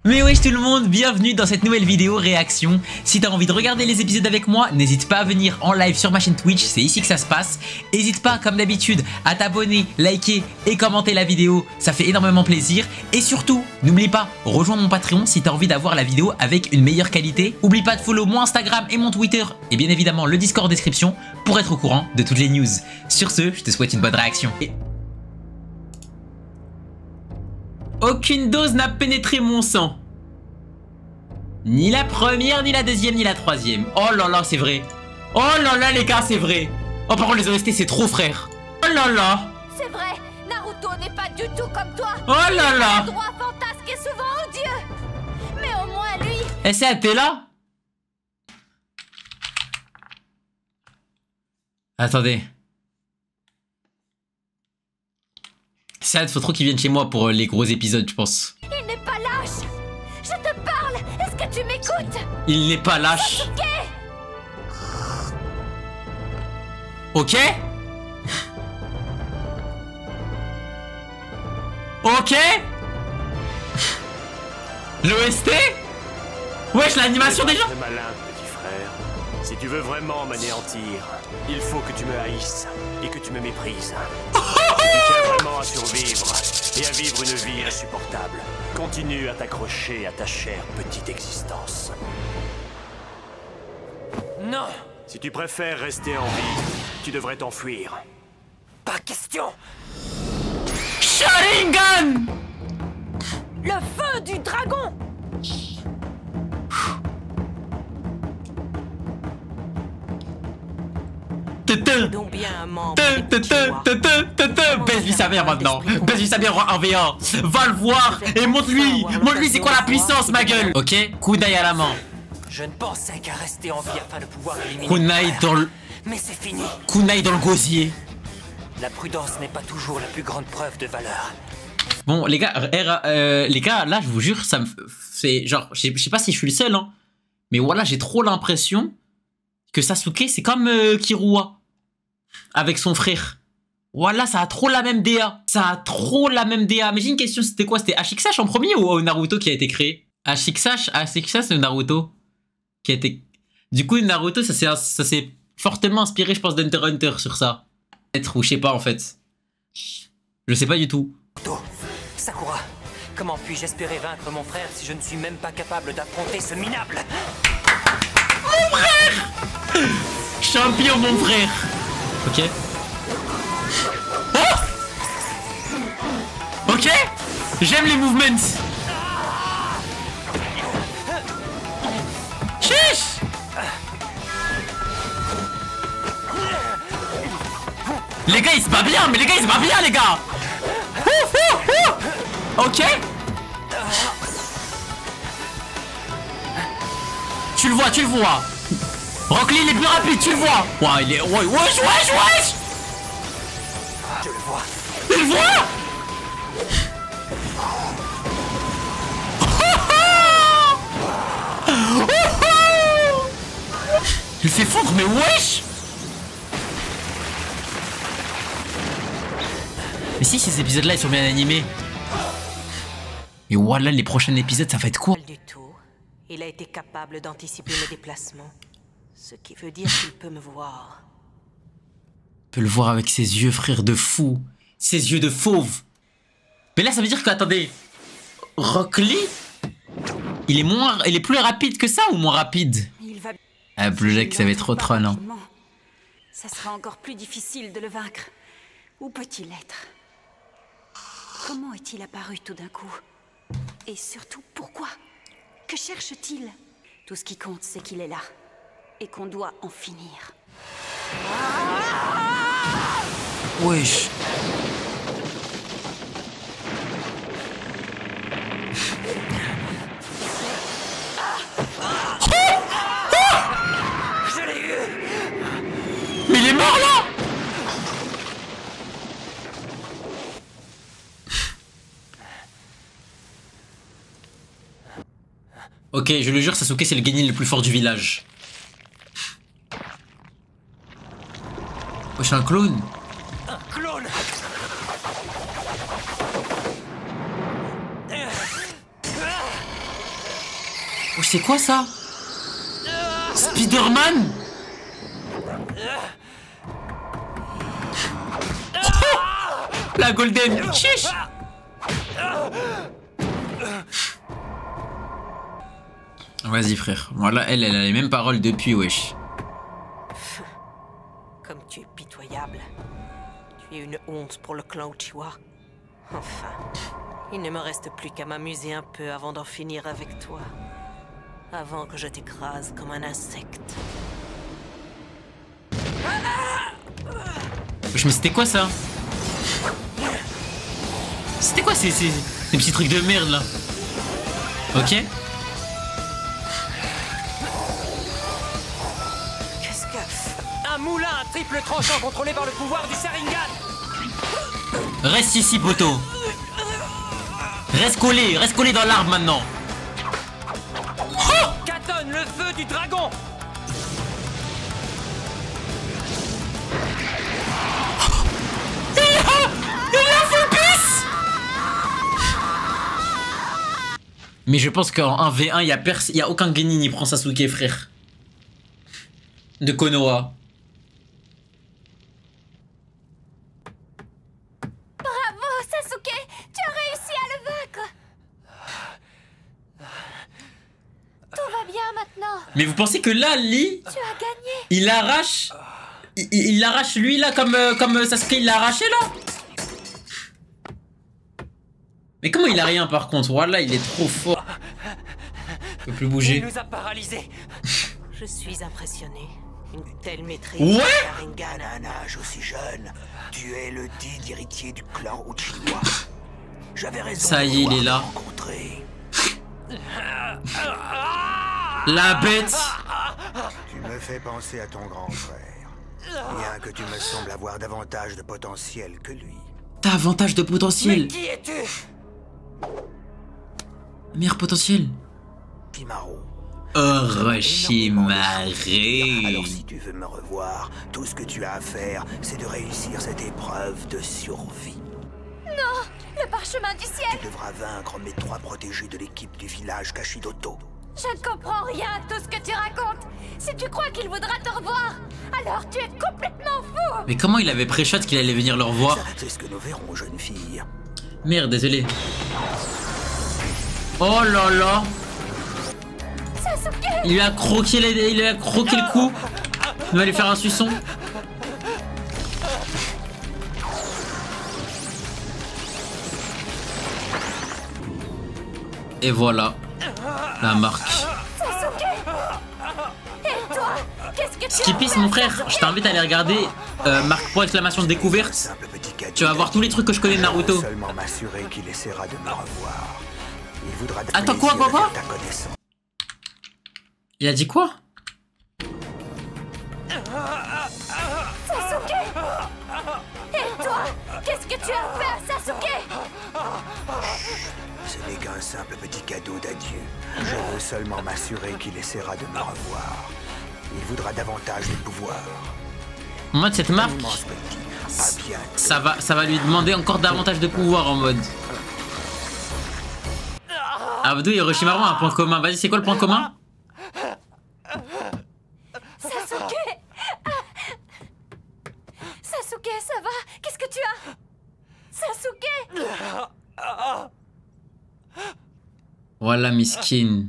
Mais wesh tout le monde, bienvenue dans cette nouvelle vidéo réaction. Si t'as envie de regarder les épisodes avec moi, n'hésite pas à venir en live sur ma chaîne Twitch, c'est ici que ça se passe. N'hésite pas comme d'habitude à t'abonner, liker et commenter la vidéo, ça fait énormément plaisir. Et surtout, n'oublie pas, rejoins mon Patreon si t'as envie d'avoir la vidéo avec une meilleure qualité. Oublie pas de follow mon Instagram et mon Twitter et bien évidemment le Discord en description pour être au courant de toutes les news. Sur ce, je te souhaite une bonne réaction. Aucune dose n'a pénétré mon sang. Ni la première, ni la deuxième, ni la troisième. Oh là là, c'est vrai. Oh là là, les gars, c'est vrai. Oh, par contre, les OST, c'est trop, frère. Oh là là. C'est vrai, Naruto n'est pas du tout comme toi. Oh là là. Il a droit fantasque et souvent odieux. Mais au moins, lui... Et c'est t'es là? Attendez. C'est faut trop qu'ils viennent chez moi pour les gros épisodes, je pense. Il n'est pas lâche. Je te parle. Est-ce que tu m'écoutes? Il n'est pas lâche. Ok. Ok. L'OST. Wesh, l'animation déjà. Très malin, petit frère. Si tu veux vraiment m'anéantir, il faut que tu me haïsses et que tu me méprises. Si tu tiens vraiment à survivre et à vivre une vie insupportable, continue à t'accrocher à ta chère petite existence. Non! Si tu préfères rester en vie, tu devrais t'enfuir. Pas question! Sharingan. Le feu du dragon. Donc bien un membre. Baisse-lui sa mère maintenant. Baisse-lui sa mère en V1. Va le voir et montre-lui. Montre-lui c'est quoi la puissance, ma gueule. Ok, kunai à la main. Je ne pensais qu'à rester en vie afin de pouvoir éliminer. Kunai dans le... Mais c'est fini. Kunai dans le gosier. La prudence n'est pas toujours la plus grande preuve de valeur. Bon, les gars, là, je vous jure, ça me fait genre, je sais pas si je suis le seul, hein, mais voilà, j'ai trop l'impression que Sasuke, c'est comme Killua avec son frère. Voilà, ça a trop la même DA. Ça a trop la même DA. Mais j'ai une question, c'était quoi? C'était Ashikasash en premier ou Naruto qui a été créé? Ashikasash, c'est Naruto qui a été... Du coup, Naruto, ça s'est fortement inspiré, je pense, d'Hunter x Hunter sur ça. Peut-être, ou je sais pas, en fait. Je sais pas du tout. Sakura, comment puis-je espérer vaincre mon frère si je ne suis même pas capable d'affronter ce minable? Mon frère! Champion, mon frère! Ok. Oh! Ok! J'aime les movements! Chiche! Les gars, ils se battent bien! Mais les gars, ils se battent bien, les gars! Ok. Tu le vois, tu le vois. Rock Lee, il est plus rapide, tu le vois. Ouais, il est... Ouais, wesh. Je le vois. Il le voit. Il fait fondre, mais wesh. Mais si ces épisodes-là, ils sont bien animés. Et voilà, les prochains épisodes, ça va être quoi? Du tout. Il a été capable d'anticiper mes déplacements. Ce qui veut dire qu'il peut me voir. Il peut le voir avec ses yeux, frère de fou. Ses yeux de fauve. Mais là, ça veut dire que, attendez, Rock Lee, il est plus rapide que ça ou moins rapide? Il va... Ah, Blue Jack, ça va être trop troll, hein. Ça sera encore plus difficile de le vaincre. Où peut-il être? Comment est-il apparu tout d'un coup? Et surtout, pourquoi? Que cherche-t-il? Tout ce qui compte, c'est qu'il est là. Et qu'on doit en finir. Wesh. Je l'ai eu. Mais il est mort, là. Ok, je le jure, Sasuke, c'est le Genin le plus fort du village. Oh, je suis un clone. Un clone. Oh, c'est quoi ça? Spider-Man? Oh, la Golden. Chiche. Vas-y frère. Voilà, elle a les mêmes paroles depuis, wesh. Comme tu es pitoyable. Tu es une honte pour le clan Uchiwa. Enfin, il ne me reste plus qu'à m'amuser un peu avant d'en finir avec toi. Avant que je t'écrase comme un insecte. Wesh, mais c'était quoi ça? C'était quoi ces petits trucs de merde là? Ok. Qu'est-ce que... Un moulin à triple tranchant contrôlé par le pouvoir du Sharingan. Reste ici, poteau. Reste collé dans l'arbre maintenant. Oh, Katon, le feu du dragon. il a full piece. Mais je pense qu'en 1v1, il y a aucun Genin qui prend Sasuke, frère. De Konoha. Bravo, Sasuke! Tu as réussi à le vaincre! Tout va bien maintenant. Mais vous pensez que là, Lee, Tu as gagné. il l'arrache? Il l'arrache lui là comme Sasuke il l'a arraché là? Mais comment il a rien par contre? Voilà, il est trop fort. Il peut plus Il bouger. nous a paralysés. Je suis impressionné. Une telle maîtrise. Ouais. Sharingan à un âge aussi jeune. Tu es le digne héritier du clan Uchiwa. J'avais raison. Ça y est, il est là. Rencontrer. La bête. Tu me fais penser à ton grand frère. Bien que tu me sembles avoir davantage de potentiel que lui. T'as avantage de potentiel. Mais qui es-tu? Meilleur potentiel. Pimaru. Orochimaru. Alors si tu veux me revoir, tout ce que tu as à faire, c'est de réussir cette épreuve de survie. Le parchemin du ciel. Tu devras vaincre mes 3 protégés de l'équipe du village Kashidoto. Je ne comprends rien à tout ce que tu racontes. Si tu crois qu'il voudra te revoir, alors tu es complètement fou. Mais comment il avait pré-shot qu'il allait venir le revoir? C'est ce que nous verrons, jeune fille. Merde, désolé. Oh là là. Sasuke! Il lui a croqué le cou. Il va lui faire un suçon. Et voilà. La marque. Sasuke! Et toi? Qu'est-ce que tu as Skippis, fait, mon frère, Sasuke? je t'invite à aller regarder marque point exclamation découverte. Simple petit cadeau. Tu vas voir tous les trucs que je connais de Naruto. Seulement m'assurer qu'il essaiera de me revoir. Il voudra Attends, quoi, plaisir de quoi faire ta connaissance. Il a dit quoi? Sasuke! Et toi? Qu'est-ce que tu as fait, Sasuke? Ce n'est qu'un simple petit cadeau d'adieu. Je veux seulement m'assurer qu'il essaiera de me revoir. Il voudra davantage de pouvoir. En mode, cette marque, Immense petit. À bientôt. ça va lui demander encore davantage de pouvoir en mode. Abdou et Orochimaru ont un point commun. Vas-y, c'est quoi le point commun? Sasuke! Sasuke, ça va? Qu'est-ce que tu as? Sasuke! Voilà, miskin.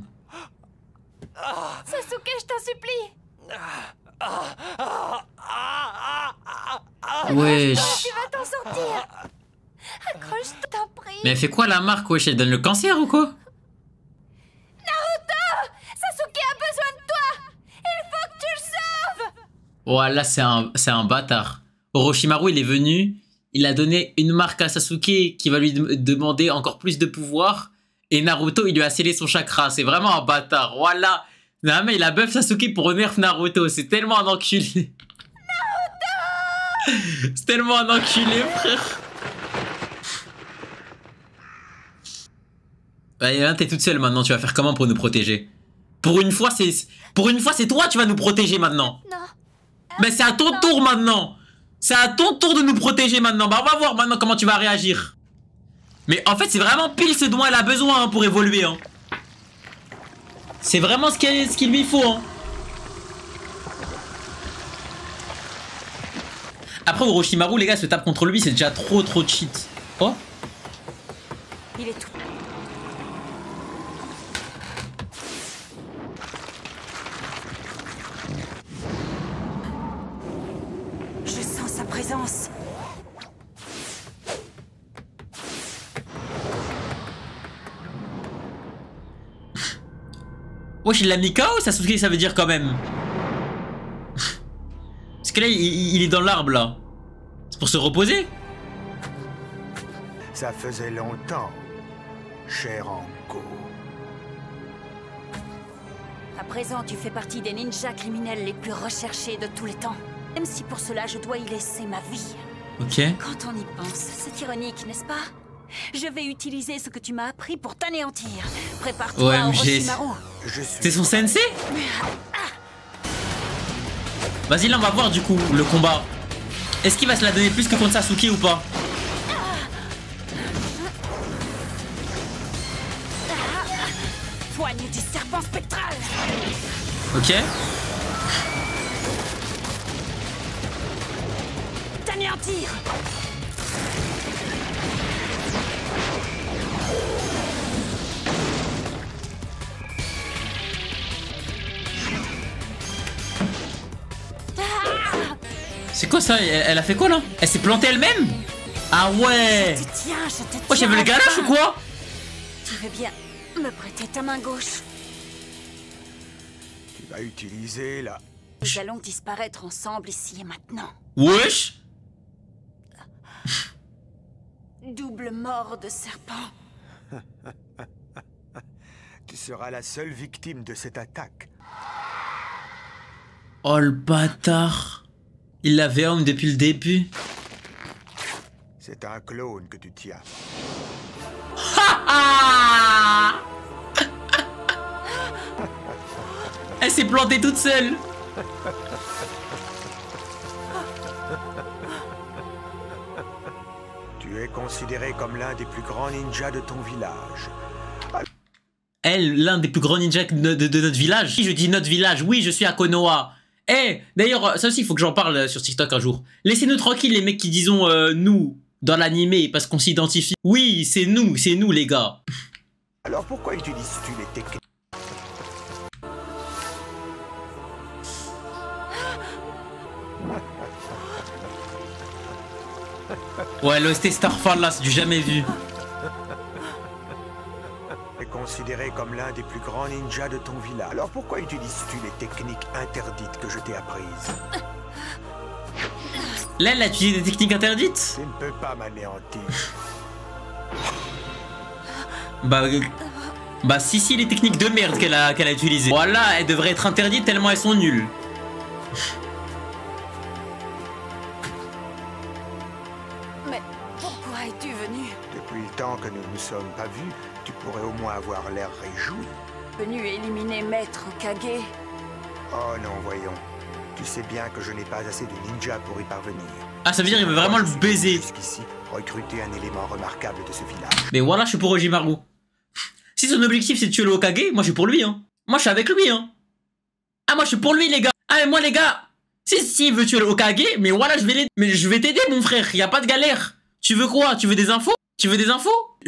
Sasuke, je t'en supplie! Wesh. Tu vas t'en sortir! Accroche-toi, t'en prie! Mais elle fait quoi la marque, wesh? Elle donne le cancer ou quoi? Sasuke a besoin de toi! Il faut que tu le sauves! Voilà, c'est un bâtard. Orochimaru, il est venu, il a donné une marque à Sasuke qui va lui demander encore plus de pouvoir. Et Naruto, il lui a scellé son chakra. C'est vraiment un bâtard. Voilà. Non, mais il a buff Sasuke pour nerf Naruto. C'est tellement un enculé. Naruto! C'est tellement un enculé, frère. Bah, là, t'es toute seule maintenant. Tu vas faire comment pour nous protéger? Pour une fois, c'est toi, tu vas nous protéger maintenant. Non. Mais c'est à ton tour maintenant. C'est à ton tour de nous protéger maintenant. Bah on va voir maintenant comment tu vas réagir. Mais en fait c'est vraiment pile ce dont elle a besoin hein, pour évoluer. Hein. C'est vraiment ce qu'il lui faut, hein. Après, Orochimaru, les gars, se tape contre lui, c'est déjà trop cheat. Oh. Il est tout. Je sens sa présence. Wesh, il l'a mis KO, Sasuke, ça veut dire quand même. Parce que là, il est dans l'arbre, là. C'est pour se reposer. Ça faisait longtemps, cher Anko. À présent, tu fais partie des ninjas criminels les plus recherchés de tous les temps. Même si pour cela, je dois y laisser ma vie. Ok. Quand on y pense, c'est ironique, n'est-ce pas? Je vais utiliser ce que tu m'as appris pour t'anéantir. Prépare-toi, OMG. Orochimaru. C'est son sensei? Vas-y, là, on va voir du coup le combat. Est-ce qu'il va se la donner plus que contre Sasuke ou pas? Poigne du serpent spectral. Ok. T'anéantir. C'est quoi ça? Elle a fait quoi là? Elle s'est plantée elle-même? Ah ouais! Je te tiens, je te tiens. Oh, j'avais le galoche ou quoi? Tu veux bien me prêter ta main gauche? Tu vas utiliser la... Nous allons disparaître ensemble ici et maintenant. Wesh! Double mort de serpent. Tu seras la seule victime de cette attaque. Oh le bâtard! Il l'avait homme depuis le début. C'est un clone que tu tiens. Elle s'est plantée toute seule. Tu es considéré comme l'un des plus grands ninjas de ton village. Elle, l'un des plus grands ninjas de notre village. Je dis notre village, oui, je suis à Konoha. Eh, d'ailleurs, ça aussi, il faut que j'en parle sur TikTok un jour. Laissez-nous tranquilles, les mecs qui disons nous dans l'animé parce qu'on s'identifie. Oui, c'est nous, les gars. Alors pourquoi utilises-tu les techniques? Ouais, l'OST Starfall là, c'est du jamais vu. Tu es considéré comme l'un des plus grands ninjas de ton village. Alors pourquoi utilises-tu les techniques interdites que je t'ai apprises? Là, elle a utilisé des techniques interdites. Tu ne peux pas m'anéantir. Bah si, les techniques de merde qu'elle a utilisées. Voilà, elles devraient être interdites tellement elles sont nulles. Mais pourquoi es-tu venu? Depuis le temps que nous ne nous sommes pas vus, tu pourrais au moins avoir l'air réjoui. Venu éliminer Maître Kage. Oh non, voyons. Tu sais bien que je n'ai pas assez de ninjas pour y parvenir. Ah, ça veut dire qu'il veut vraiment le baiser. Jusqu'ici, recruter un élément remarquable de ce village. Mais voilà, je suis pour Orochimaru. Si son objectif c'est de tuer le Hokage, moi je suis pour lui, hein. Moi je suis avec lui, hein. Ah, moi je suis pour lui, les gars. Ah, mais moi, les gars, si il veut tuer le Hokage, mais voilà, je vais t'aider, mon frère. Y a pas de galère. Tu veux quoi? Tu veux des infos?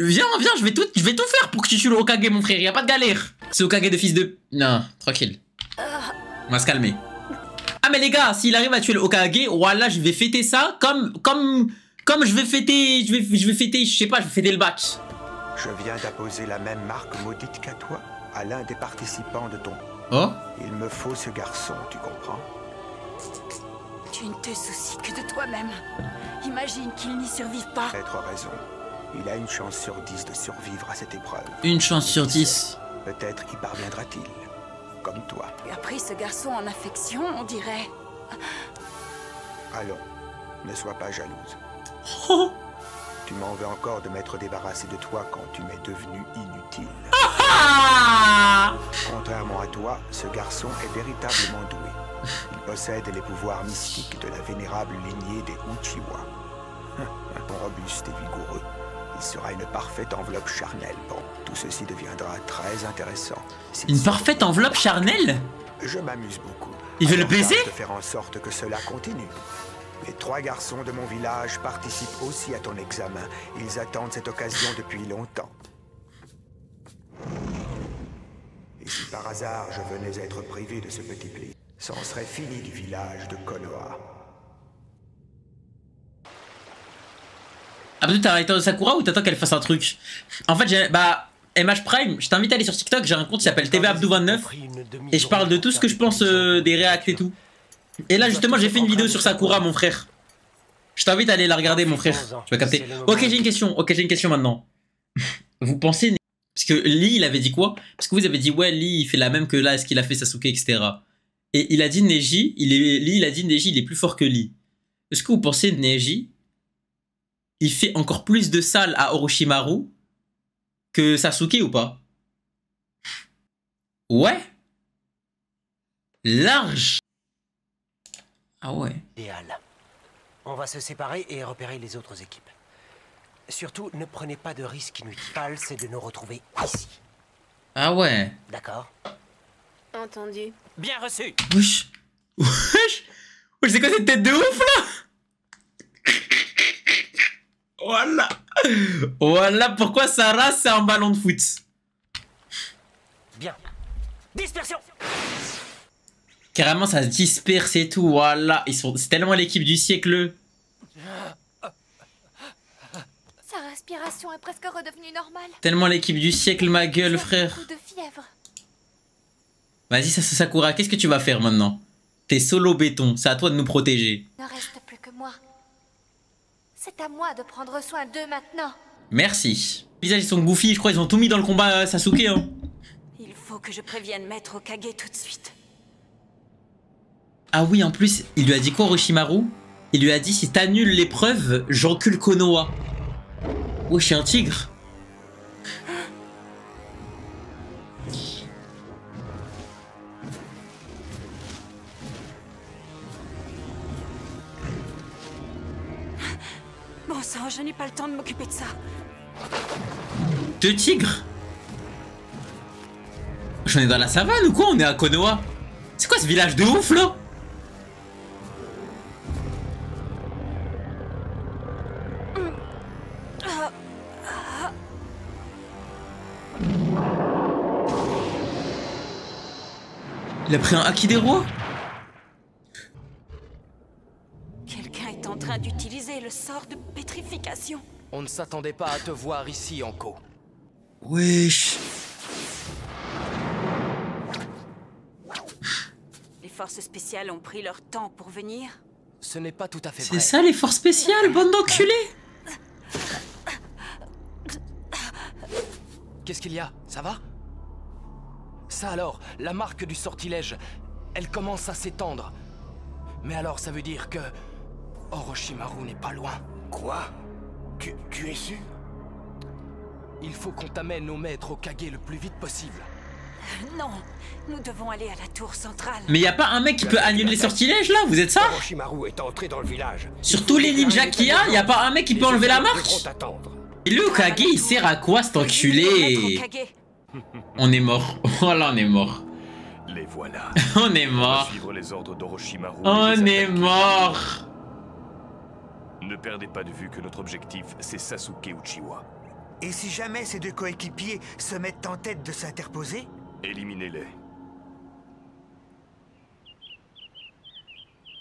Viens, je vais tout faire pour que tu tues le Hokage, mon frère. Y a pas de galère. C'est Hokage de fils de... Non, tranquille. On va se calmer. Ah, mais les gars, s'il arrive à tuer le Hokage, voilà, je vais fêter ça comme je vais fêter, je sais pas, je vais fêter le bac. Je viens d'apposer la même marque maudite qu'à toi, à l'un des participants de ton... Oh? Il me faut ce garçon, tu comprends? Tu ne te soucies que de toi-même. Imagine qu'il n'y survive pas. Peut-être raison. Il a une chance sur 10 de survivre à cette épreuve. Une chance sur 10. Peut-être y parviendra-t-il. Comme toi. Tu as pris ce garçon en affection, on dirait. Allons, ne sois pas jalouse. Oh. Tu m'en veux encore de m'être débarrassé de toi quand tu m'es devenu inutile. Ah! Contrairement à toi, ce garçon est véritablement doué. Il possède les pouvoirs mystiques de la vénérable lignée des Uchiwa. Robuste et vigoureux, Il sera une parfaite enveloppe charnelle. Bon, tout ceci deviendra très intéressant. Une parfaite enveloppe charnelle? Je m'amuse beaucoup. Il veut le Alors, baiser? tâche de faire en sorte que cela continue. Les 3 garçons de mon village participent aussi à ton examen. Ils attendent cette occasion depuis longtemps. Et si par hasard je venais à être privé de ce petit plaisir, c'en serait fini du village de Konoha. Ah bah t'as arrêté de Sakura ou t'attends qu'elle fasse un truc? En fait, bah, MH Prime, je t'invite à aller sur TikTok, j'ai un compte qui s'appelle TVAbdou29 et je parle de tout ce que je pense des réacts et tout. Et là justement j'ai fait une vidéo sur Sakura mon frère. Je t'invite à aller la regarder mon frère, tu vas capter. Ok j'ai une question maintenant. Vous pensez... Parce que Lee il avait dit quoi? Parce que vous avez dit ouais Lee il fait la même que là ce qu'il a fait Sasuke etc. Et il a dit Neji, Lee il a dit Neji il est plus fort que Lee. Est-ce que vous pensez Neji il fait encore plus de salles à Orochimaru que Sasuke ou pas? Ouais. Large. Ah ouais. Idéal. On va se séparer et repérer les autres équipes. Surtout, ne prenez pas de risques inutiles, c'est de nous retrouver ici. Ah ouais. D'accord? Entendu. Bien reçu. Wesh. Wesh. Wesh, c'est quoi cette tête de ouf là? Voilà. Voilà pourquoi Sarah c'est un ballon de foot. Bien. Dispersion. Carrément ça se disperse et tout. Voilà. C'est tellement l'équipe du siècle. Sa respiration est presque redevenue normale. Tellement l'équipe du siècle ma gueule frère. Beaucoup de fièvre. Vas-y Sakura, qu'est-ce que tu vas faire maintenant? T'es solo béton, c'est à toi de nous protéger. Il ne reste plus que moi. C'est à moi de prendre soin d'eux maintenant. Merci. Les visages ils sont goofy, je crois ils ont tout mis dans le combat Sasuke hein. Il faut que je prévienne Maître Hokage tout de suite. Ah oui en plus, il lui a dit quoi Orochimaru? Il lui a dit si t'annules l'épreuve, j'encule Konoha. Oh je suis un tigre. Bon sang, je n'ai pas le temps de m'occuper de ça. 2 tigres? J'en ai dans la savane ou quoi? On est à Konoha. C'est quoi ce village de ouf là? Il a pris un haki des rois? Quelqu'un est en train d'utiliser le sort de pétrification. On ne s'attendait pas à te voir ici, Anko. Wesh. Les forces spéciales ont pris leur temps pour venir. Ce n'est pas tout à fait C'est vrai. ça les forces spéciales, bande d'enculés. Qu'est-ce qu'il y a? Ça va? Ça alors, la marque du sortilège, elle commence à s'étendre. Mais alors ça veut dire que Orochimaru n'est pas loin. Quoi? Tu es sûr? Il faut qu'on t'amène au maître Hokage le plus vite possible. Non, nous devons aller à la tour centrale. Mais y a pas un mec qui peut annuler les sortilèges là? Vous êtes ça? Orochimaru est entré dans le village. Sur tous les ninjas qu'il y a pas un mec qui peut enlever la marque? Devront t'attendre. Et le Hokage il sert à quoi cet enculé? Maître Hokage. On est mort. Voilà on est mort. Les voilà. On est On va mort. suivre les ordres d'Orochimaru. et On les est attaquer. mort. Ne perdez pas de vue que notre objectif, c'est Sasuke Uchiwa. Et si jamais ces 2 coéquipiers se mettent en tête de s'interposer? Éliminez-les.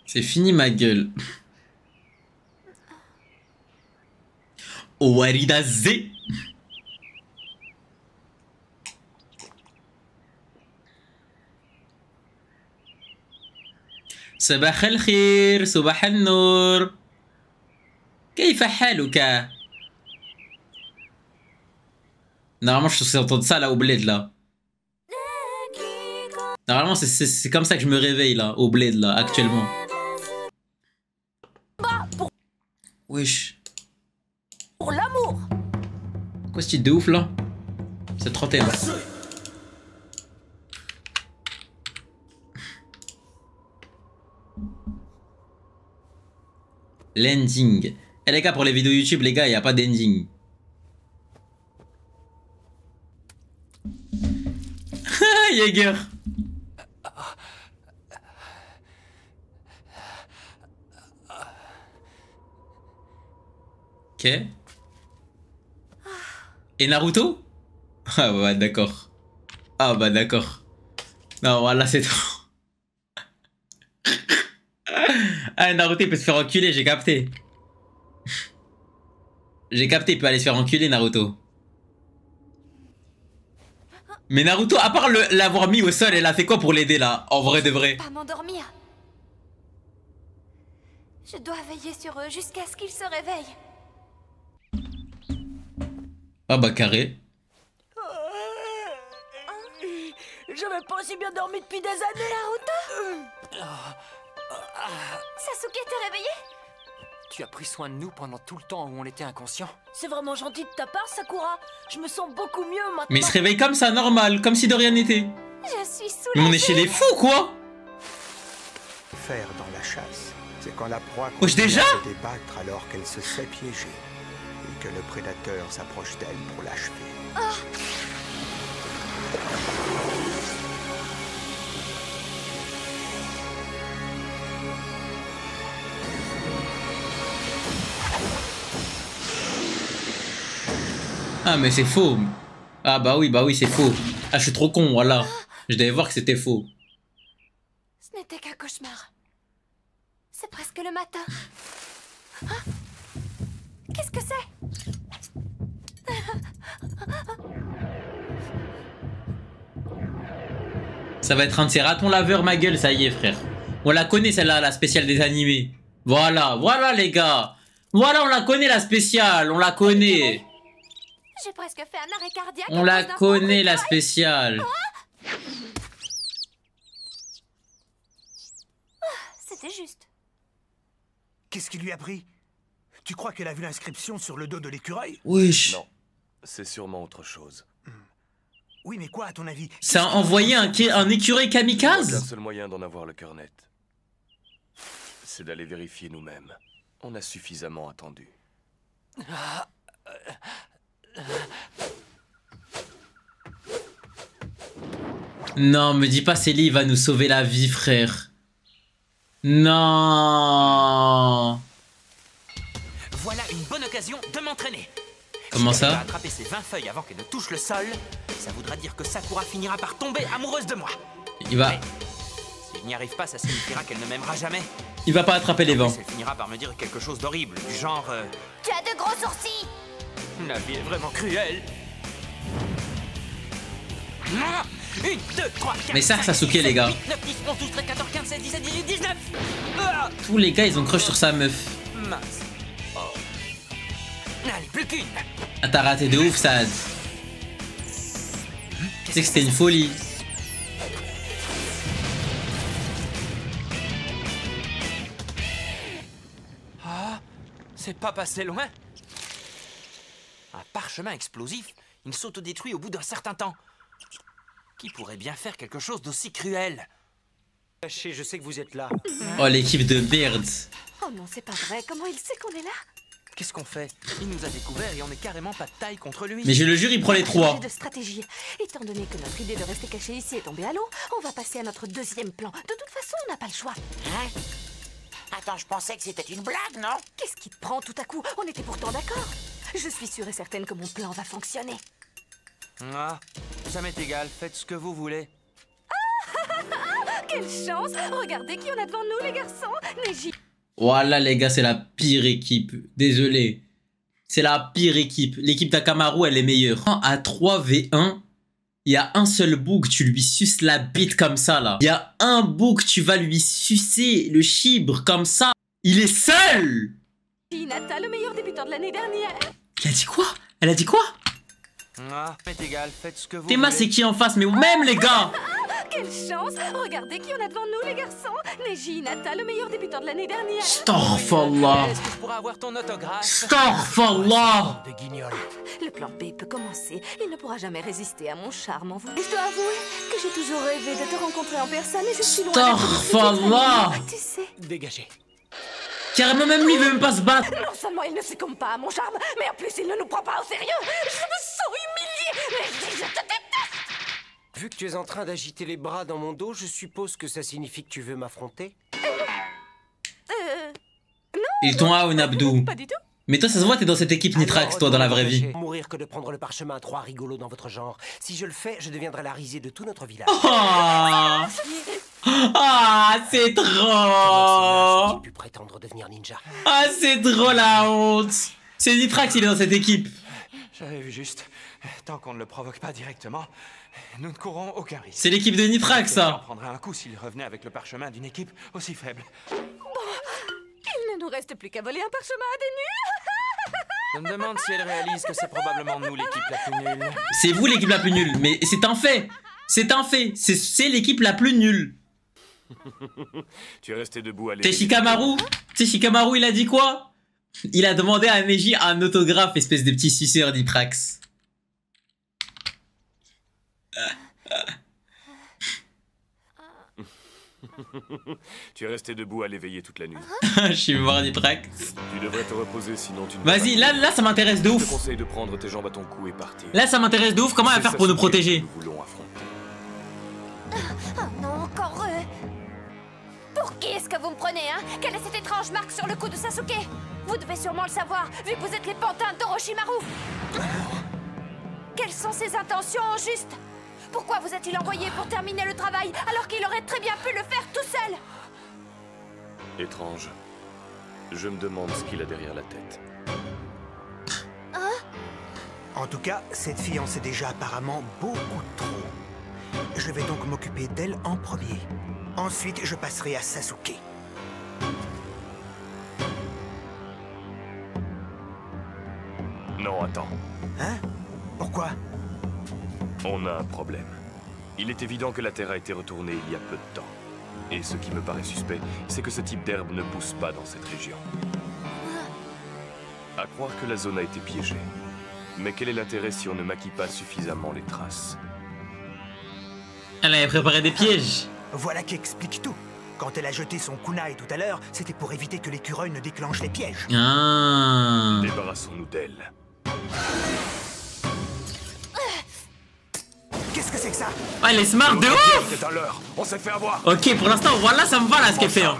C'est fini ma gueule. Owarida Z. صباح الخير صباح النور كيف حالك؟ Normalement je suis censé entendre ça là au bled là. Normalement c'est comme ça que je me réveille là au bled là actuellement. Wesh. Pour l'amour. Quoi ce titre de ouf là? C'est 31. L'ending. Et les gars, pour les vidéos YouTube, les gars, il n'y a pas d'ending. Jäger. Ok. Et Naruto? Ah bah d'accord. Ah bah d'accord. Non, voilà, c'est trop. Ah, Naruto, il peut se faire enculer, j'ai capté. J'ai capté, il peut aller se faire enculer, Naruto. Mais Naruto, à part l'avoir mis au sol, elle a fait quoi pour l'aider, là? En vrai de vrai. Pas m'endormir. Je dois veiller sur eux jusqu'à ce qu'ils se réveillent. Ah bah carré. J'avais pas aussi bien dormi depuis des années. Naruto, Sasuke t'es réveillé? Tu as pris soin de nous pendant tout le temps où on était inconscient. C'est vraiment gentil de ta part, Sakura. Je me sens beaucoup mieux maintenant. Mais il se réveille comme ça, normal, comme si de rien n'était. Je suis soulagée. Mais on est chez les fous, quoi. Faire dans la chasse, c'est quand la proie Wesh, déjà continue à se débattre alors qu'elle se sait piégée et que le prédateur s'approche d'elle pour l'achever. Ah mais c'est faux. Ah bah oui, c'est faux. Ah je suis trop con, voilà. Je devais voir que c'était faux. Ce n'était qu'un cauchemar. C'est presque le matin. Ah, qu'est-ce que c'est? Ça va être un de ces ratons laveurs, ma gueule, ça y est frère. On la connaît celle-là, la spéciale des animés. Voilà les gars. Voilà, on la connaît la spéciale, on la connaît. J'ai presque fait un arrêt cardiaque. On la connaît la spéciale. C'était juste. Qu'est-ce qui lui a pris? Tu crois qu'elle a vu l'inscription sur le dos de l'écureuil? Wesh. Non, c'est sûrement autre chose. Oui, mais quoi à ton avis? Ça a envoyé un écureuil Un kamikaze? seul moyen d'en avoir le cœur net, c'est d'aller vérifier nous-mêmes. On a suffisamment attendu. Non, me dis pas Célie, il va nous sauver la vie, frère. Non. Voilà une bonne occasion de m'entraîner. Comment Si j'arrive ça? à attraper ces 20 feuilles avant qu'elles ne touchent le sol, ça voudra dire que Sakura finira par tomber amoureuse de moi. Il va Si je n'y arrive pas, ça signifiera qu'elle ne m'aimera jamais. pas attraper les vents. Elle finira par me dire quelque chose d'horrible, du genre... Tu as de gros sourcils. La vie est vraiment cruelle. Non 1, 2, 3, 4, Mais ça, 5, Sasuke, 6, les gars. 8, 9, 10, 11, 12, 13, 14, 15, 16, 17, 18, 19 ah, Tous les gars, ils ont crush sur sa meuf. mince. Oh. Allez, plus qu'une. Ah, t'as raté de ouf, Sad. Tu sais que c'était une folie. Ah, c'est pas passé loin. Un parchemin explosif, il s'autodétruit au bout d'un certain temps. Qui pourrait bien faire quelque chose d'aussi cruel? Cachez, je sais que vous êtes là. Oh, l'équipe de merde. Oh non, c'est pas vrai. Comment il sait qu'on est là? Qu'est-ce qu'on fait? Il nous a découvert et on est carrément pas de taille contre lui. Mais je le jure, il prend les trois. Changer de stratégie. Étant donné que notre idée de rester caché ici est tombée à l'eau, on va passer à notre deuxième plan. De toute façon, on n'a pas le choix. Hein? Attends, je pensais que c'était une blague, non? Qu'est-ce qui te prend tout à coup? On était pourtant d'accord. Je suis sûre et certaine que mon plan va fonctionner. Ah, ça m'est égal, faites ce que vous voulez. Quelle chance! Regardez qui on a devant nous, les garçons! Neji! Voilà, les gars, c'est la pire équipe. Désolé. C'est la pire équipe. L'équipe d'Akamaru, elle est meilleure. À 3v1, il y a un seul bouc, tu lui suces la bite comme ça, là. Il y a un bouc, tu vas lui sucer le chibre comme ça. Il est seul! Hinata, le meilleur débutant de l'année dernière! Elle a dit quoi? Elle a dit quoi? Ah, ça m'est égal, faites ce que vous Théma, voulez. c'est qui en face? Mais même, les gars! Quelle chance! Regardez qui on a devant nous, les garçons! Neji Hinata, le meilleur débutant de l'année dernière! Astaghfirullah. Est-ce que je pourrais avoir ton autographe? Astaghfirullah. De guignol. Le plan B peut commencer. Il ne pourra jamais résister à mon charme en vous. Et je dois avouer que j'ai toujours rêvé de te rencontrer en personne et je suis loin d'être une petite Astaghfirullah. amie. Tu sais, Dégagez. Carrément, même lui, il veut même pas se battre. non seulement il ne succombe pas à mon charme, mais en plus il ne nous prend pas au sérieux! Je me sens humiliée! Neji, je te déteste! Vu que tu es en train d'agiter les bras dans mon dos, je suppose que ça signifie que tu veux m'affronter? Ils t'ont out, Abdou. Pas du tout. Mais toi, ça se voit, t'es dans cette équipe Nitrax, toi, dans la vraie vie. Mourir que de prendre le parchemin à 3 rigolos dans votre genre. Si je le fais, je deviendrai la risée de tout notre village. Oh, ah, c'est trop. J'ai pu prétendre devenir ninja. Ah, c'est trop la honte. C'est Nitrax, il est dans cette équipe. J'avais vu juste. Tant qu'on ne le provoque pas directement, nous ne courons aucun risque. C'est l'équipe de Nitrax, On ça. prendrait un coup s'il revenait avec le parchemin d'une équipe aussi faible. Il ne nous reste plus qu'à voler un parchemin à des nuls. Je me demande si elle réalise que c'est probablement nous l'équipe la plus nulle. C'est vous l'équipe la plus nulle, mais c'est un fait. C'est un fait. C'est l'équipe la plus nulle. Tu es resté debout à T'es Shikamaru. Tu sais, Shikamaru, il a dit quoi? Il a demandé à Neji un autographe, espèce de petit suceur d'Iprax. Tu es resté debout à l'éveiller toute la nuit. Je suis mort d'Iprax. Tu devrais te reposer, sinon tu ne... Vas-y, là, ça m'intéresse de Je ouf. te conseille de prendre tes jambes à ton cou et partir. Là, ça m'intéresse de ouf. Comment elle va faire pour nous protéger? Nous voulons affronter. Oh non, encore eux. Pour qui est-ce que vous me prenez, hein? Quelle est cette étrange marque sur le cou de Sasuke? Vous devez sûrement le savoir, vu que vous êtes les pantins d'Orochimaru. Quelles sont ses intentions au juste? Pourquoi vous a-t-il envoyé pour terminer le travail alors qu'il aurait très bien pu le faire tout seul? Étrange. Je me demande ce qu'il a derrière la tête. En tout cas, cette fille en sait déjà apparemment beaucoup trop. Je vais donc m'occuper d'elle en premier. Ensuite, je passerai à Sasuke. Non, attends. Hein? Pourquoi? On a un problème. Il est évident que la Terre a été retournée il y a peu de temps. Et ce qui me paraît suspect, c'est que ce type d'herbe ne pousse pas dans cette région. À croire que la zone a été piégée. Mais quel est l'intérêt si on ne maquille pas suffisamment les traces? Elle avait préparé des pièges. Voilà qui explique tout. Quand elle a jeté son kunai tout à l'heure, c'était pour éviter que l'écureuil ne déclenche les pièges. Ah. Débarrassons-nous d'elle. Qu'est-ce que c'est que ça? Ah, elle est smart de ouf. C'est à l'heure. On s'est fait avoir. Ok, pour l'instant, voilà, ça me va là ce qu'elle fait. Hein.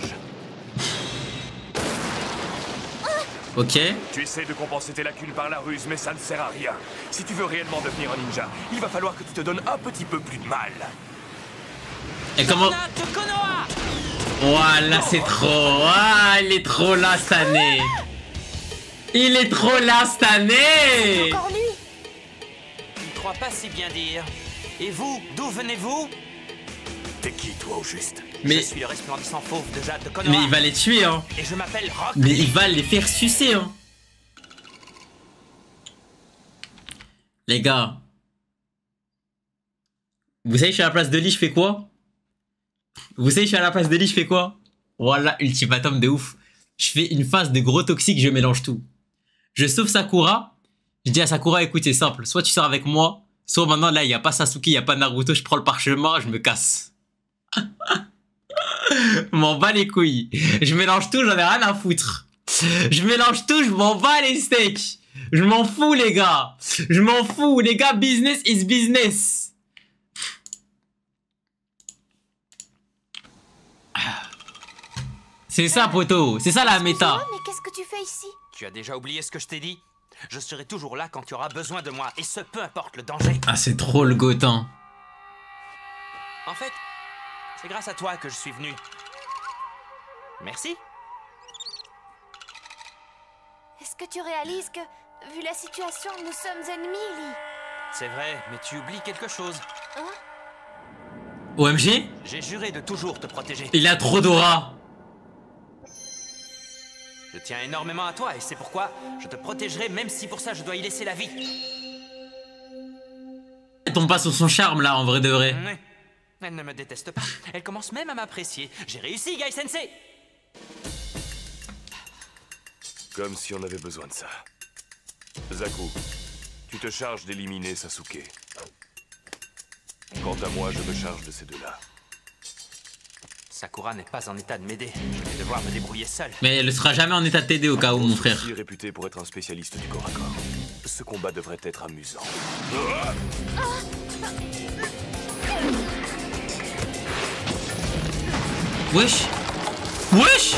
Ok. Tu essaies de compenser tes lacunes par la ruse, mais ça ne sert à rien. Si tu veux réellement devenir un ninja, il va falloir que tu te donnes un petit peu plus de mal. Et comment... Voilà, c'est trop. Ah, il est trop là cette année. Il est trop là cette année. Encore lui. Je ne crois pas si bien dire. Et vous, d'où venez-vous? T'es qui, toi, au juste? Mais... Je suis le resplendissant fauve de Jade de Konoha. Mais il va les tuer, hein. Et je m'appelle Rock. Mais il va les faire sucer, hein. Les gars. Vous savez, je suis à la place de Lee, je fais quoi? Vous savez, je suis à la place de Lee, je fais quoi? Voilà, ultimatum de ouf. Je fais une phase de gros toxique, je mélange tout. Je sauve Sakura. Je dis à Sakura, écoute, c'est simple. Soit tu sors avec moi, soit maintenant, là, il n'y a pas Sasuke, il n'y a pas Naruto, je prends le parchemin, je me casse. M'en bats les couilles. Je mélange tout, j'en ai rien à foutre. Je mélange tout, je m'en bats les steaks. Je m'en fous, les gars. Je m'en fous, les gars, business is business. C'est ça, poto. C'est ça, la méta. Mais qu'est-ce que tu fais ici? Tu as déjà oublié ce que je t'ai dit? Je serai toujours là quand tu auras besoin de moi, et ce peu importe le danger. Ah, c'est trop le gotin. En fait, c'est grâce à toi que je suis venu. Merci. Est-ce que tu réalises que, vu la situation, nous sommes ennemis, Lee? C'est vrai, mais tu oublies quelque chose. OMG? J'ai juré de toujours te protéger. Il a trop d'aura. Je tiens énormément à toi et c'est pourquoi je te protégerai même si pour ça je dois y laisser la vie. Elle tombe pas sur son charme là en vrai de vrai. Ouais. Elle ne me déteste pas. Elle commence même à m'apprécier. J'ai réussi, Gai Sensei. Comme si on avait besoin de ça. Zaku, tu te charges d'éliminer Sasuke. Quant à moi, je me charge de ces deux-là. Sakura n'est pas en état de m'aider. Je vais devoir me débrouiller seul. Mais elle ne sera jamais en état de t'aider au cas où, mon frère. Je suis réputé pour être un spécialiste du corps à corps. Ce combat devrait être amusant. Wesh. Wesh.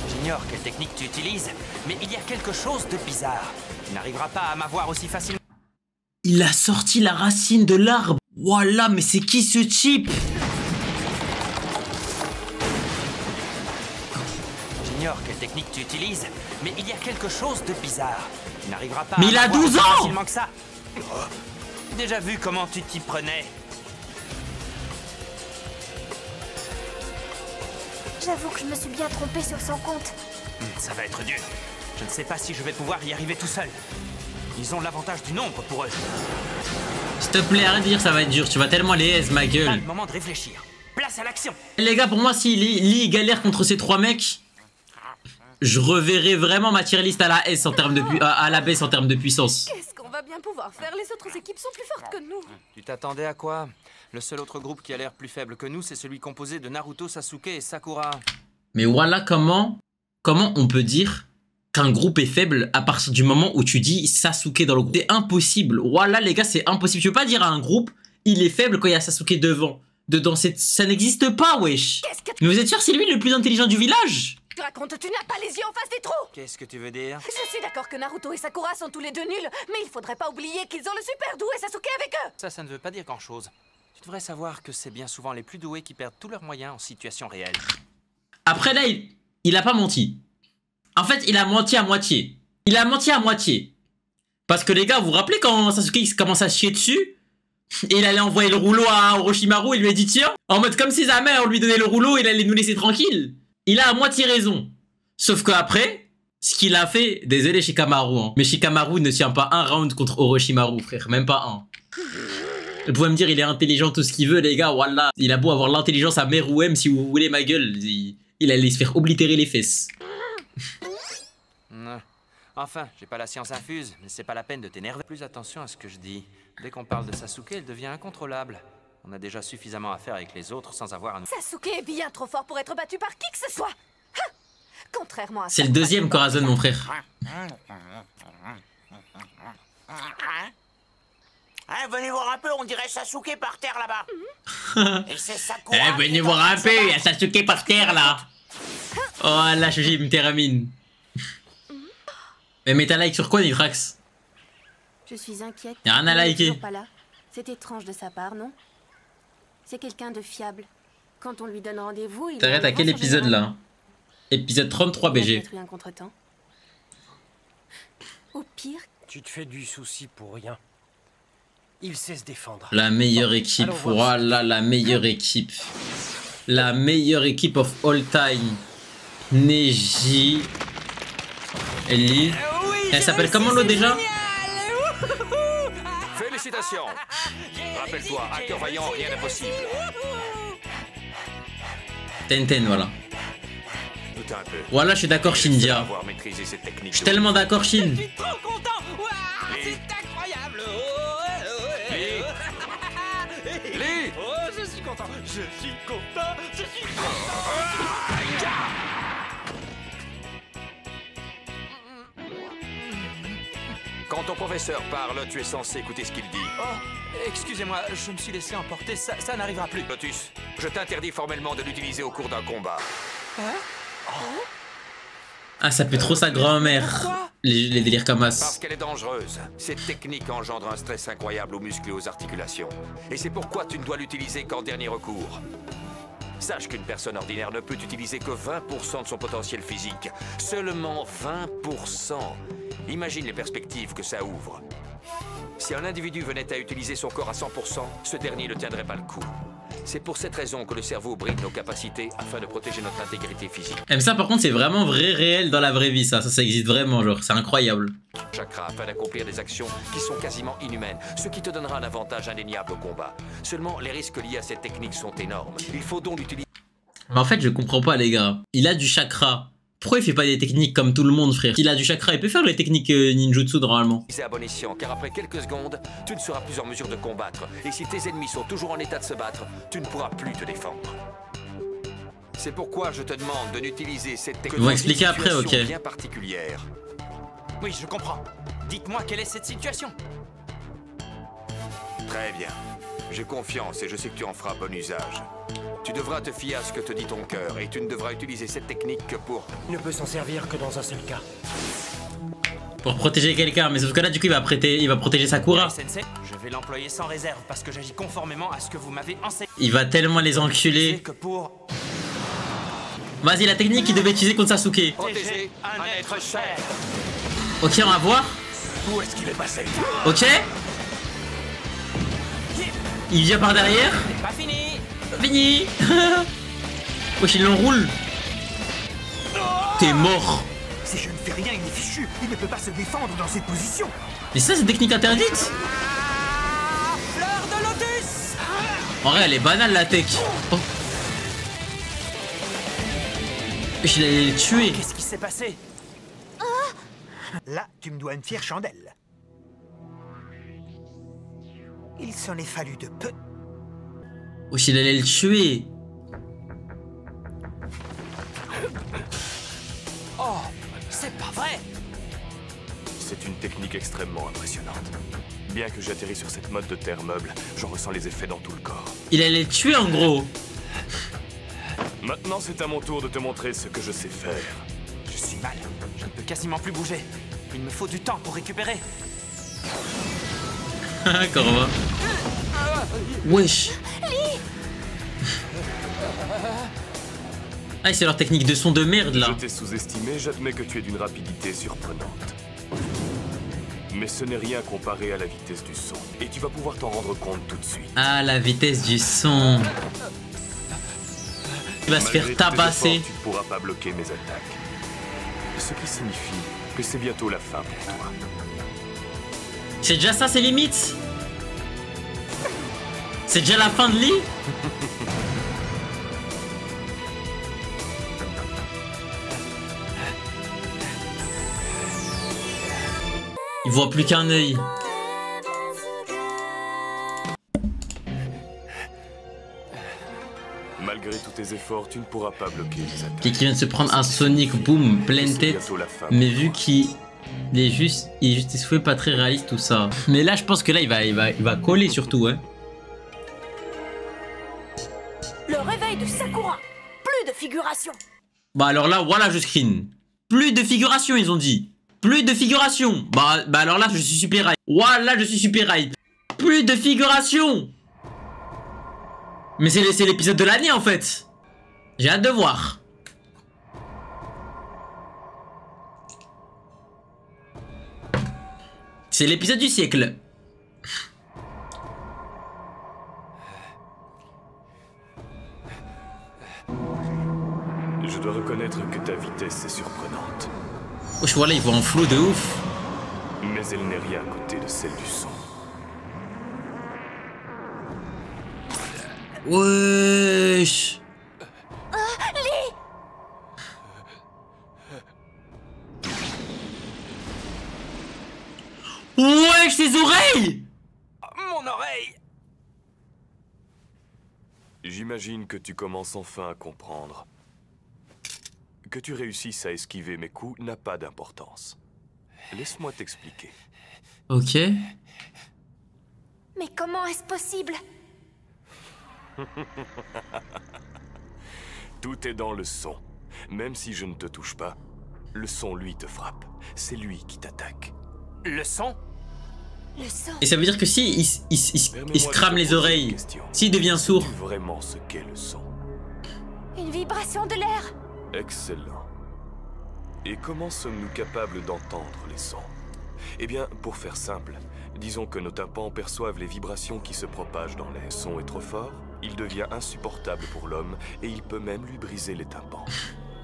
J'ignore quelle technique tu utilises, mais il y a quelque chose de bizarre. Tu n'arriveras pas à m'avoir aussi facilement. Il a sorti la racine de l'arbre. Voilà, mais c'est qui ce type? J'ignore quelle technique tu utilises, mais il y a quelque chose de bizarre. Tu n'arriveras pas Mais à il a m'avoir 12 aussi ans. facilement que ça. Déjà vu comment tu t'y prenais. J'avoue que je me suis bien trompée sur son compte. Ça va être dur. Je ne sais pas si je vais pouvoir y arriver tout seul. Ils ont l'avantage du nombre pour eux. S'il te plaît, arrête de dire ça va être dur. Tu vas tellement les aise, ma Pas gueule. le moment de réfléchir. Place à l'action. Les gars, pour moi, si Lee galère contre ces 3 mecs, je reverrai vraiment ma tier list à la S en termes de à la baisse en termes de puissance. Qu'est-ce qu'on va bien pouvoir faire? Les autres équipes sont plus fortes que nous. Tu t'attendais à quoi? Le seul autre groupe qui a l'air plus faible que nous, c'est celui composé de Naruto, Sasuke et Sakura. Mais voilà comment on peut dire qu'un groupe est faible à partir du moment où tu dis Sasuke dans le groupe. C'est impossible. Voilà les gars, c'est impossible. Tu peux pas dire à un groupe il est faible quand il y a Sasuke dedans. Ça n'existe pas, wesh. Mais vous êtes sûr c'est lui le plus intelligent du village? Raconte, tu n'as pas les yeux en face des trous. Qu'est-ce que tu veux dire? Je suis d'accord que Naruto et Sakura sont tous les deux nuls, mais il faudrait pas oublier qu'ils ont le super doué Sasuke avec eux. Ça ne veut pas dire grand-chose. Tu devrais savoir que c'est bien souvent les plus doués qui perdent tous leurs moyens en situation réelle. Après là, il a pas menti. En fait, il a menti à moitié. Il a menti à moitié. Parce que les gars, vous vous rappelez quand Sasuke commence à chier dessus? Et il allait envoyer le rouleau à Orochimaru, il lui a dit tiens, en mode comme si jamais on lui donnait le rouleau, il allait nous laisser tranquille. Il a à moitié raison. Sauf qu'après, ce qu'il a fait, désolé Shikamaru, hein, mais Shikamaru ne tient pas un round contre Orochimaru, frère, même pas un. Vous pouvez me dire il est intelligent, tout ce qu'il veut, les gars, voilà. Il a beau avoir l'intelligence à Meruem, si vous voulez ma gueule, il allait se faire oblitérer les fesses. Enfin, j'ai pas la science infuse, mais c'est pas la peine de t'énerver. Plus attention à ce que je dis. Dès qu'on parle de Sasuke, elle devient incontrôlable. On a déjà suffisamment à faire avec les autres sans avoir un... Sasuke est bien trop fort pour être battu par qui que ce soit. Ha! Contrairement à... C'est le deuxième Corazon, mon frère. Venez voir un peu, on dirait Sasuke par terre là-bas. Et c'est Sakura. Venez voir un peu, il y a Sasuke par terre là. Oh là, je me termine. Mais mets ta like sur quoi, Nitrax? Je suis inquiète. Y'a rien à liker. C'est étrange de sa part, non? C'est quelqu'un de fiable. Quand on lui donne rendez-vous, il... T'arrêtes à quel épisode là? Épisode 33 BG. Un contretemps. Au pire... Tu te fais du souci pour rien. Il sait se défendre. La meilleure équipe, voilà la meilleure équipe. La meilleure équipe of all time. Neji. Ellie. Elle s'appelle comment l'autre déjà? Félicitations. Rappelle-toi, à cœur vaillant, rien n'est possible. Tenten, voilà. Tout un peu. Voilà, je suis d'accord, Shinja. Je suis tellement d'accord, Shin. Je suis trop content. Wow, c'est incroyable. Lee. Oh, je suis content. Je suis content. Je suis content. Quand ton professeur parle, tu es censé écouter ce qu'il dit. Oh, excusez-moi, je me suis laissé emporter. Ça n'arrivera plus. Lotus, je t'interdis formellement de l'utiliser au cours d'un combat. Ah, ça pue trop sa grand-mère. Les délires comme Parce as. qu'elle est dangereuse. Cette technique engendre un stress incroyable aux muscles et aux articulations. Et c'est pourquoi tu ne dois l'utiliser qu'en dernier recours. Sache qu'une personne ordinaire ne peut utiliser que 20% de son potentiel physique. Seulement 20%. Imagine les perspectives que ça ouvre. Si un individu venait à utiliser son corps à 100%, ce dernier ne tiendrait pas le coup. C'est pour cette raison que le cerveau bride nos capacités afin de protéger notre intégrité physique. Mais ça par contre c'est vraiment vrai réel dans la vraie vie, ça existe vraiment, genre c'est incroyable. Chakra afin d'accomplir des actions qui sont quasiment inhumaines, ce qui te donnera un avantage indéniable au combat. Seulement les risques liés à cette technique sont énormes. Il faut donc l'utiliser. Mais en fait je comprends pas les gars. Il a du chakra. Pourquoi il fait pas des techniques comme tout le monde, frère? Il a du chakra, il peut faire les techniques ninjutsu normalement. C'est à bon escient, car après quelques secondes, tu ne seras plus en mesure de combattre. Et si tes ennemis sont toujours en état de se battre, tu ne pourras plus te défendre. C'est pourquoi je te demande de n'utiliser cette technique. Ils vont expliquer après, ok. Bien particulière. Oui, je comprends. Dites-moi quelle est cette situation. Très bien. J'ai confiance et je sais que tu en feras bon usage. Tu devras te fier à ce que te dit ton cœur, et tu ne devras utiliser cette technique que pour... Il ne peut s'en servir que dans un seul cas. Pour protéger quelqu'un, mais sauf que là, du coup, il va protéger Sakura. Sensei, je vais l'employer sans réserve parce que j'agis conformément à ce que vous m'avez enseigné. Il va tellement les enculer. Que pour... Vas-y, la technique qu'il devait utiliser contre Sasuke. Protéger un être cher. Ok, on va voir. Où est-ce qu'il est passé? Ok. Il vient par derrière. C'est pas fini. Fini. Wesh, il l'enroule. T'es mort. Si je ne fais rien, il est fichu. Il ne peut pas se défendre dans cette position. Mais ça, c'est technique interdite. Fleur de lotus. En vrai, elle est banale, la tech. Oh. Wesh, il allait les tuer. Qu'est-ce qui s'est passé? Là, tu me dois une fière chandelle. Il s'en est fallu de peu. Wesh, il allait le tuer. Oh, c'est pas vrai. C'est une technique extrêmement impressionnante. Bien que j'atterris sur cette mode de terre meuble, j'en ressens les effets dans tout le corps. Il allait le tuer, en gros. Maintenant, c'est à mon tour de te montrer ce que je sais faire. Je suis mal. Je ne peux quasiment plus bouger. Il me faut du temps pour récupérer. Corva. Wesh. Ah, c'est leur technique de son de merde là. Je t'ai sous-estimé, j'admets que tu es d'une rapidité surprenante. Mais ce n'est rien comparé à la vitesse du son. Et tu vas pouvoir t'en rendre compte tout de suite. Ah, la vitesse du son. Il va se faire tabasser. Efforts, tu ne pourras pas bloquer mes attaques. Ce qui signifie que c'est bientôt la fin pour toi. C'est déjà ça, ses limites. C'est déjà la fin de Lee. Il voit plus qu'un œil. Malgré tous tes efforts, tu ne pourras pas bloquer les attaques. Qui vient de se prendre un Sonic Boom pleine tête. Mais vu qu'il est juste essoufflé, pas très réaliste tout ça. Mais là, je pense que là, il va coller surtout, hein. Le réveil de Sakura. Plus de figuration. Bah alors là, voilà, je screen. Plus de figuration, ils ont dit. Plus de figuration. Bah alors là, je suis super hype. Voilà, je suis super hype. Plus de figuration. Mais c'est l'épisode de l'année en fait. J'ai hâte de voir. C'est l'épisode du siècle. Je dois reconnaître que ta vitesse est surprenante. Wesh, voilà, il voit en flou de ouf. Mais elle n'est rien à côté de celle du son. Wesh. Lee. Wesh, ses oreilles. Mon oreille. J'imagine que tu commences enfin à comprendre. Que tu réussisses à esquiver mes coups n'a pas d'importance. Laisse-moi t'expliquer. Ok. Mais comment est-ce possible? Tout est dans le son. Même si je ne te touche pas, le son, lui, te frappe. C'est lui qui t'attaque. Le son? Le son. Et ça veut dire que si il se crame les oreilles, s'il devient sourd. Sais-tu vraiment ce qu'est le son? Une vibration de l'air. Excellent. Et comment sommes-nous capables d'entendre les sons? Eh bien, pour faire simple, disons que nos tympans perçoivent les vibrations qui se propagent dans l'air. Le son est trop fort, il devient insupportable pour l'homme et il peut même lui briser les tympans.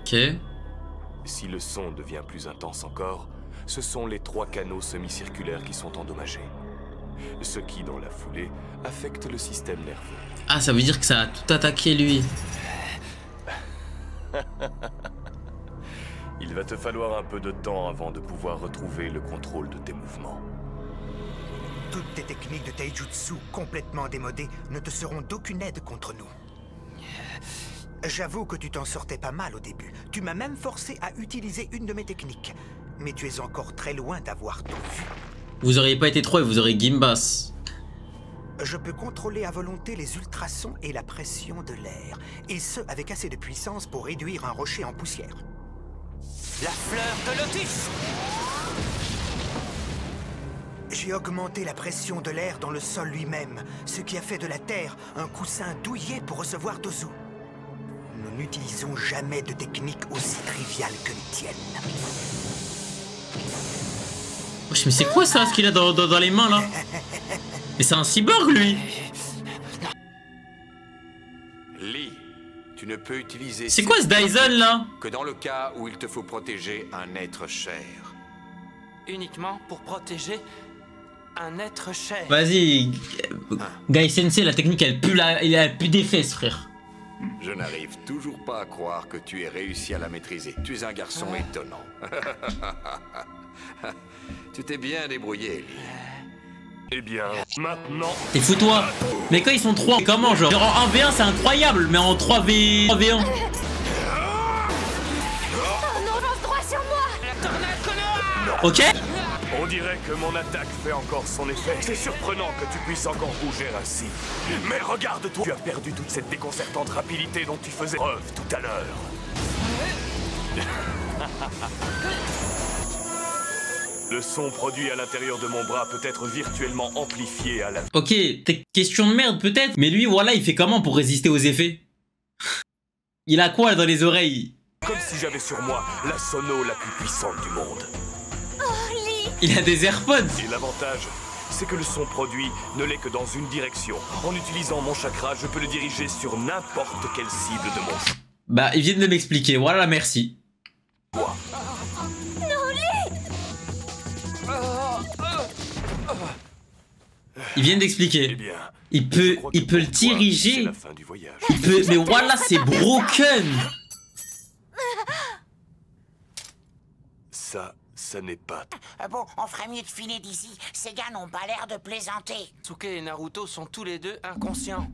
Ok. Si le son devient plus intense encore, ce sont les 3 canaux semi-circulaires qui sont endommagés. Ce qui, dans la foulée, affecte le système nerveux. Ah, ça veut dire que ça a tout attaqué lui. Il va te falloir un peu de temps avant de pouvoir retrouver le contrôle de tes mouvements. Toutes tes techniques de taijutsu complètement démodées ne te seront d'aucune aide contre nous. J'avoue que tu t'en sortais pas mal au début. Tu m'as même forcé à utiliser une de mes techniques. Mais tu es encore très loin d'avoir tout vu. Vous auriez pas été 3 et vous aurez Gimbas. Je peux contrôler à volonté les ultrasons et la pression de l'air, et ce, avec assez de puissance pour réduire un rocher en poussière. La fleur de lotus! J'ai augmenté la pression de l'air dans le sol lui-même, ce qui a fait de la Terre un coussin douillet pour recevoir Dozu. Nous n'utilisons jamais de technique aussi triviale que les tiennes. Mais c'est quoi ça, ce qu'il a dans les mains là? Mais c'est un cyborg lui! Lee, tu ne peux utiliser... C'est quoi ce Dyson là? Que dans le cas où il te faut protéger un être cher. Uniquement pour protéger un être cher. Vas-y, Guy Sensei, la technique elle pue des fesses, frère. Je n'arrive toujours pas à croire que tu aies réussi à la maîtriser. Tu es un garçon étonnant. Tu t'es bien débrouillé, Lee. Eh bien, maintenant... T'es fous-toi. Mais quand ils sont 3, comment genre en 1v1 c'est incroyable, mais en 3v1... Oh non, lance droit sur moi! La tornade Konoha! Ok. On dirait que mon attaque fait encore son effet. C'est surprenant que tu puisses encore bouger ainsi. Mais regarde-toi, tu as perdu toute cette déconcertante rapidité dont tu faisais preuve tout à l'heure. Le son produit à l'intérieur de mon bras peut être virtuellement amplifié à la... Ok, question de merde peut-être, mais lui voilà il fait comment pour résister aux effets? Il a quoi dans les oreilles? Comme si j'avais sur moi la sono la plus puissante du monde. Il a des AirPods. Et l'avantage, c'est que le son produit ne l'est que dans une direction. En utilisant mon chakra, je peux le diriger sur n'importe quelle cible de mon choix. Bah, ils viennent de m'expliquer, voilà, merci. Ils viennent d'expliquer. Eh bien, il peut le diriger. la fin du voyage. Il peut, mais voilà, c'est broken. Ça n'est pas... Bon, on ferait mieux de filer d'ici. Ces gars n'ont pas l'air de plaisanter. Sasuke et Naruto sont tous les deux inconscients.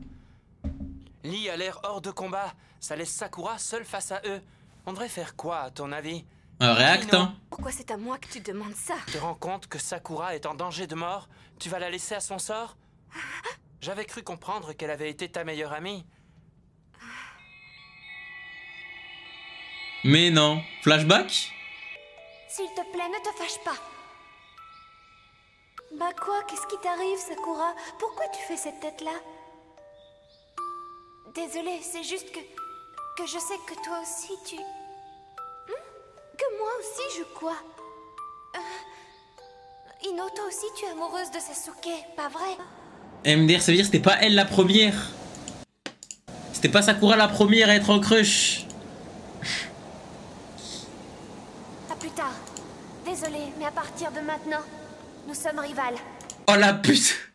Lee a l'air hors de combat. Ça laisse Sakura seule face à eux. On devrait faire quoi, à ton avis? Un réact, hein. Pourquoi c'est à moi que tu demandes ça? Tu te rends compte que Sakura est en danger de mort? Tu vas la laisser à son sort? J'avais cru comprendre qu'elle avait été ta meilleure amie. Mais non. Flashback? S'il te plaît, ne te fâche pas. Bah quoi? Qu'est-ce qui t'arrive, Sakura? Pourquoi tu fais cette tête-là? Désolée, c'est juste que je sais que toi aussi tu... Que moi aussi je quoi? Ino, toi aussi tu es amoureuse de Sasuke, pas vrai? MDR, ça veut dire que c'était pas elle la première. C'était pas Sakura la première à être en crush. À plus tard. Désolée, mais à partir de maintenant, nous sommes rivales. Oh la pute.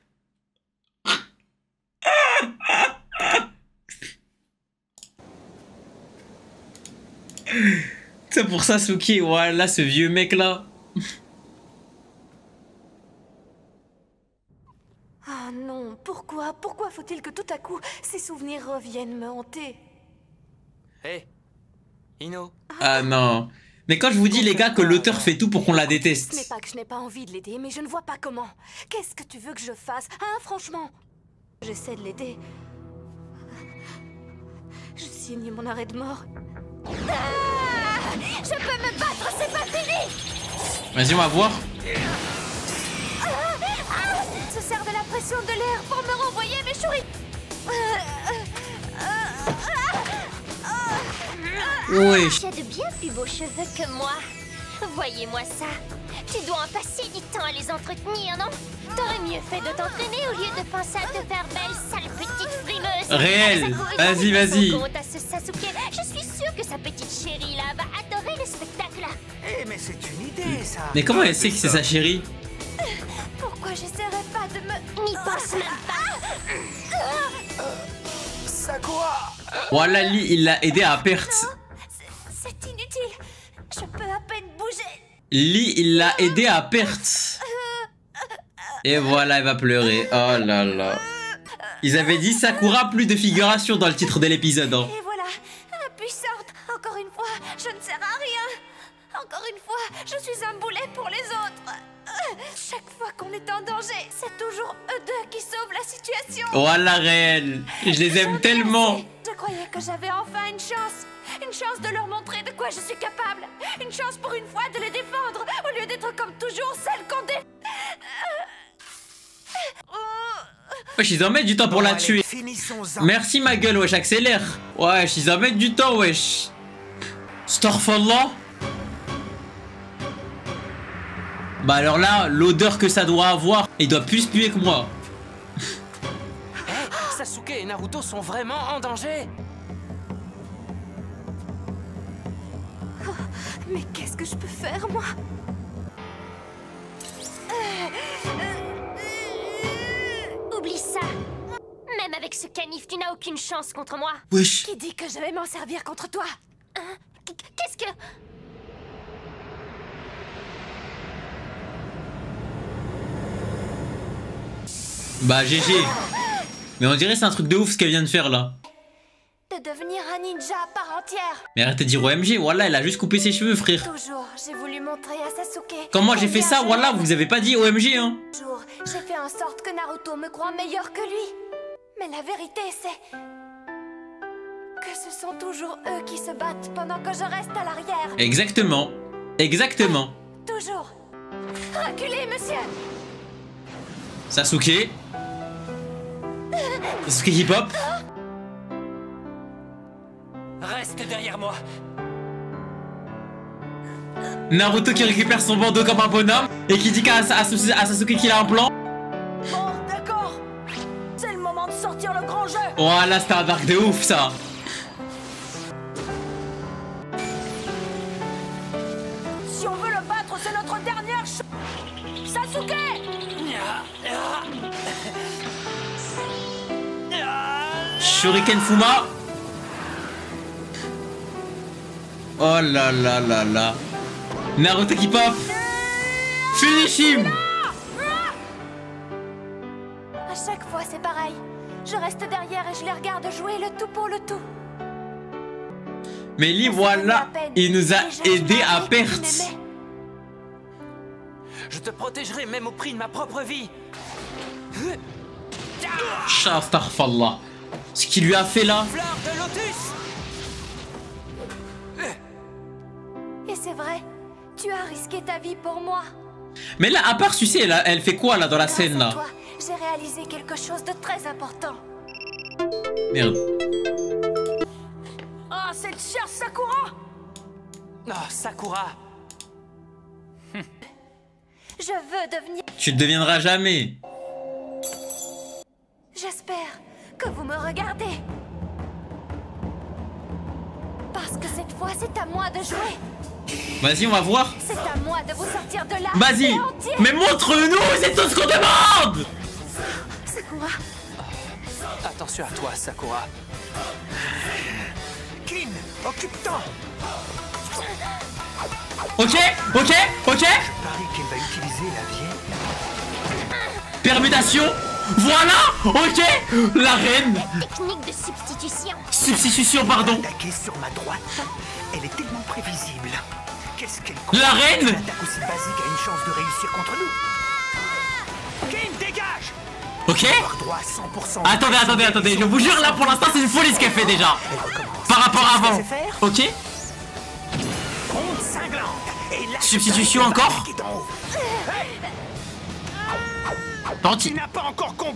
C'est pour Sasuke, voilà ce vieux mec là. Ah non, pourquoi? Pourquoi faut-il que tout à coup ces souvenirs reviennent me hanter? Hé, Ino. Ah non. Mais quand je vous dis les gars que l'auteur fait tout pour qu'on la déteste. Ce n'est pas que je n'ai pas envie de l'aider, mais je ne vois pas comment. Qu'est-ce que tu veux que je fasse? Hein, franchement? J'essaie de l'aider. Je signe mon arrêt de mort. Ah, je peux me battre, c'est pas fini! Vas-y, on va voir. Se sert de la pression de l'air pour me renvoyer mes souris. Oui. Tu as de bien plus beaux cheveux que moi. Voyez-moi ça. Tu dois en passer du temps à les entretenir, non? T'aurais mieux fait de t'entraîner au lieu de penser à te faire belle, sale petite frimeuse. Réel. Vas-y, vas-y. À ce Sasuke, je suis sûre que sa petite chérie là va adorer le spectacle. Eh, mais c'est une idée, ça. Mais comment elle sait que c'est sa chérie? Pourquoi j'essaierais pas de me... N'y pense même pas. Sakura! Voilà, Lee, il l'a aidé à perte. C'est inutile. Je peux à peine bouger. Lee, il l'a aidé à perte. Et voilà, elle va pleurer. Oh là là. Ils avaient dit Sakura, plus de figuration dans le titre de l'épisode. Hein. Et voilà, impuissante. Encore une fois, je ne sers à rien. Encore une fois, je suis un boulet pour les autres. Chaque fois qu'on est en danger, c'est toujours eux deux qui sauvent la situation. Voilà, réel. Je les aime tellement. Je croyais que j'avais enfin une chance. Une chance de leur montrer de quoi je suis capable. Une chance pour une fois de les défendre, au lieu d'être comme toujours celle qu'on défend. Wesh, ils en mettent du temps pour la tuer. Merci ma gueule, wesh, accélère. Wesh, ils en mettent du temps, wesh. Astaghfirullah. Bah alors là, l'odeur que ça doit avoir, il doit plus puer que moi. Hey, Sasuke et Naruto sont vraiment en danger. Oh, mais qu'est-ce que je peux faire, moi? Oublie ça. Même avec ce canif, tu n'as aucune chance contre moi. Wesh. Qui dit que je vais m'en servir contre toi? Hein? Qu'est-ce que... Bah GG. Mais on dirait c'est un truc de ouf ce qu'elle vient de faire là. De devenir un ninja à part entière. Mais arrête de dire OMG, voilà, elle a juste coupé ses cheveux, frère. Toujours, j'ai voulu montrer à Sasuke. Quand moi j'ai fait ça, voilà, vous avez pas dit OMG, hein. Toujours, j'ai fait en sorte que Naruto me croit meilleur que lui. Mais la vérité, c'est que ce sont toujours eux qui se battent pendant que je reste à l'arrière. Exactement. Exactement. Toujours. Reculez, monsieur. Sasuke. Sasuke hip-hop. Reste derrière moi. Naruto qui récupère son bandeau comme un bonhomme et qui dit à Sasuke qu'il a un plan. Bon, d'accord. C'est le moment de sortir le grand jeu. Voilà, c'était un dark de ouf ça. Si on veut le battre, c'est notre dernière chance. Sasuke. Shuriken Fuma. Oh là là là là. Naruto qui pop. Finish him. À chaque fois, c'est pareil. Je reste derrière et je les regarde jouer le tout pour le tout. Mais lui, voilà, il nous a aidés à perte. Je te protégerai même au prix de ma propre vie. Astaghfirullah. Ce qu'il lui a fait là. Fleur de lotus. Et c'est vrai, tu as risqué ta vie pour moi. Mais là, à part, tu sais, elle fait quoi là dans la scène là? J'ai réalisé quelque chose de très important. Merde. Oh, cette chère Sakura! Oh, Sakura. Je veux devenir... Tu ne deviendras jamais. J'espère que vous me regardez. Parce que cette fois, c'est à moi de jouer. Vas-y, on va voir. C'est à moi de vous sortir de là. Vas-y. Mais montre-nous, c'est tout ce qu'on demande. Sakura. Attention à toi, Sakura. Kin, occupe-toi. Ok. Je parie qu'elle va utiliser la vieille. Permutation. Voilà. Ok. La reine. Technique de substitution. Substitution, pardon. Attaquer sur ma droite, elle est tellement prévisible. Qu'est-ce qu'elle... La reine. Une attaque aussi basique a une chance de réussir contre nous. Kin, dégage. Ok. Attendez. Je vous jure, là, pour l'instant, c'est une folie ce qu'elle fait déjà. Par rapport à avant. Ok. Substitution encore.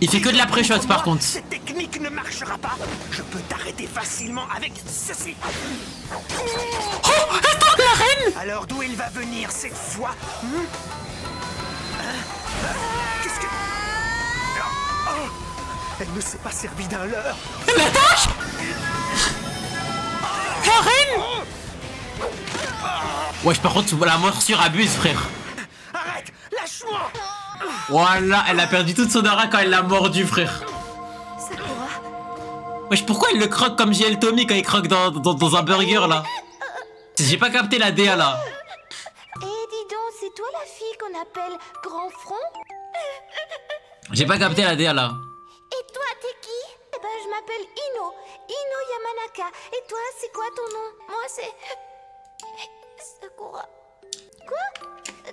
Il fait que de la pré-shot par contre. Cette technique ne marchera pas. Je peux t'arrêter facilement avec ceci. Oh, attends, la reine. Alors d'où elle va venir cette fois? Qu'est-ce que... Oh, elle ne s'est pas servie d'un leurre. La tâche. La reine. Wesh, par contre, la morsure abuse, frère. Arrête, lâche-moi. Voilà, elle a perdu toute son aura quand elle l'a mordu, frère. Wesh, pourquoi il le croque comme JL Tommy quand il croque dans un burger, là? J'ai pas capté la DA, là. Eh, dis donc, c'est toi la fille qu'on appelle Grand Front? J'ai pas capté la DA, là. Et toi, t'es qui? Eh ben, je m'appelle Ino Yamanaka. Et toi, c'est quoi ton nom? Moi, c'est... Sakura.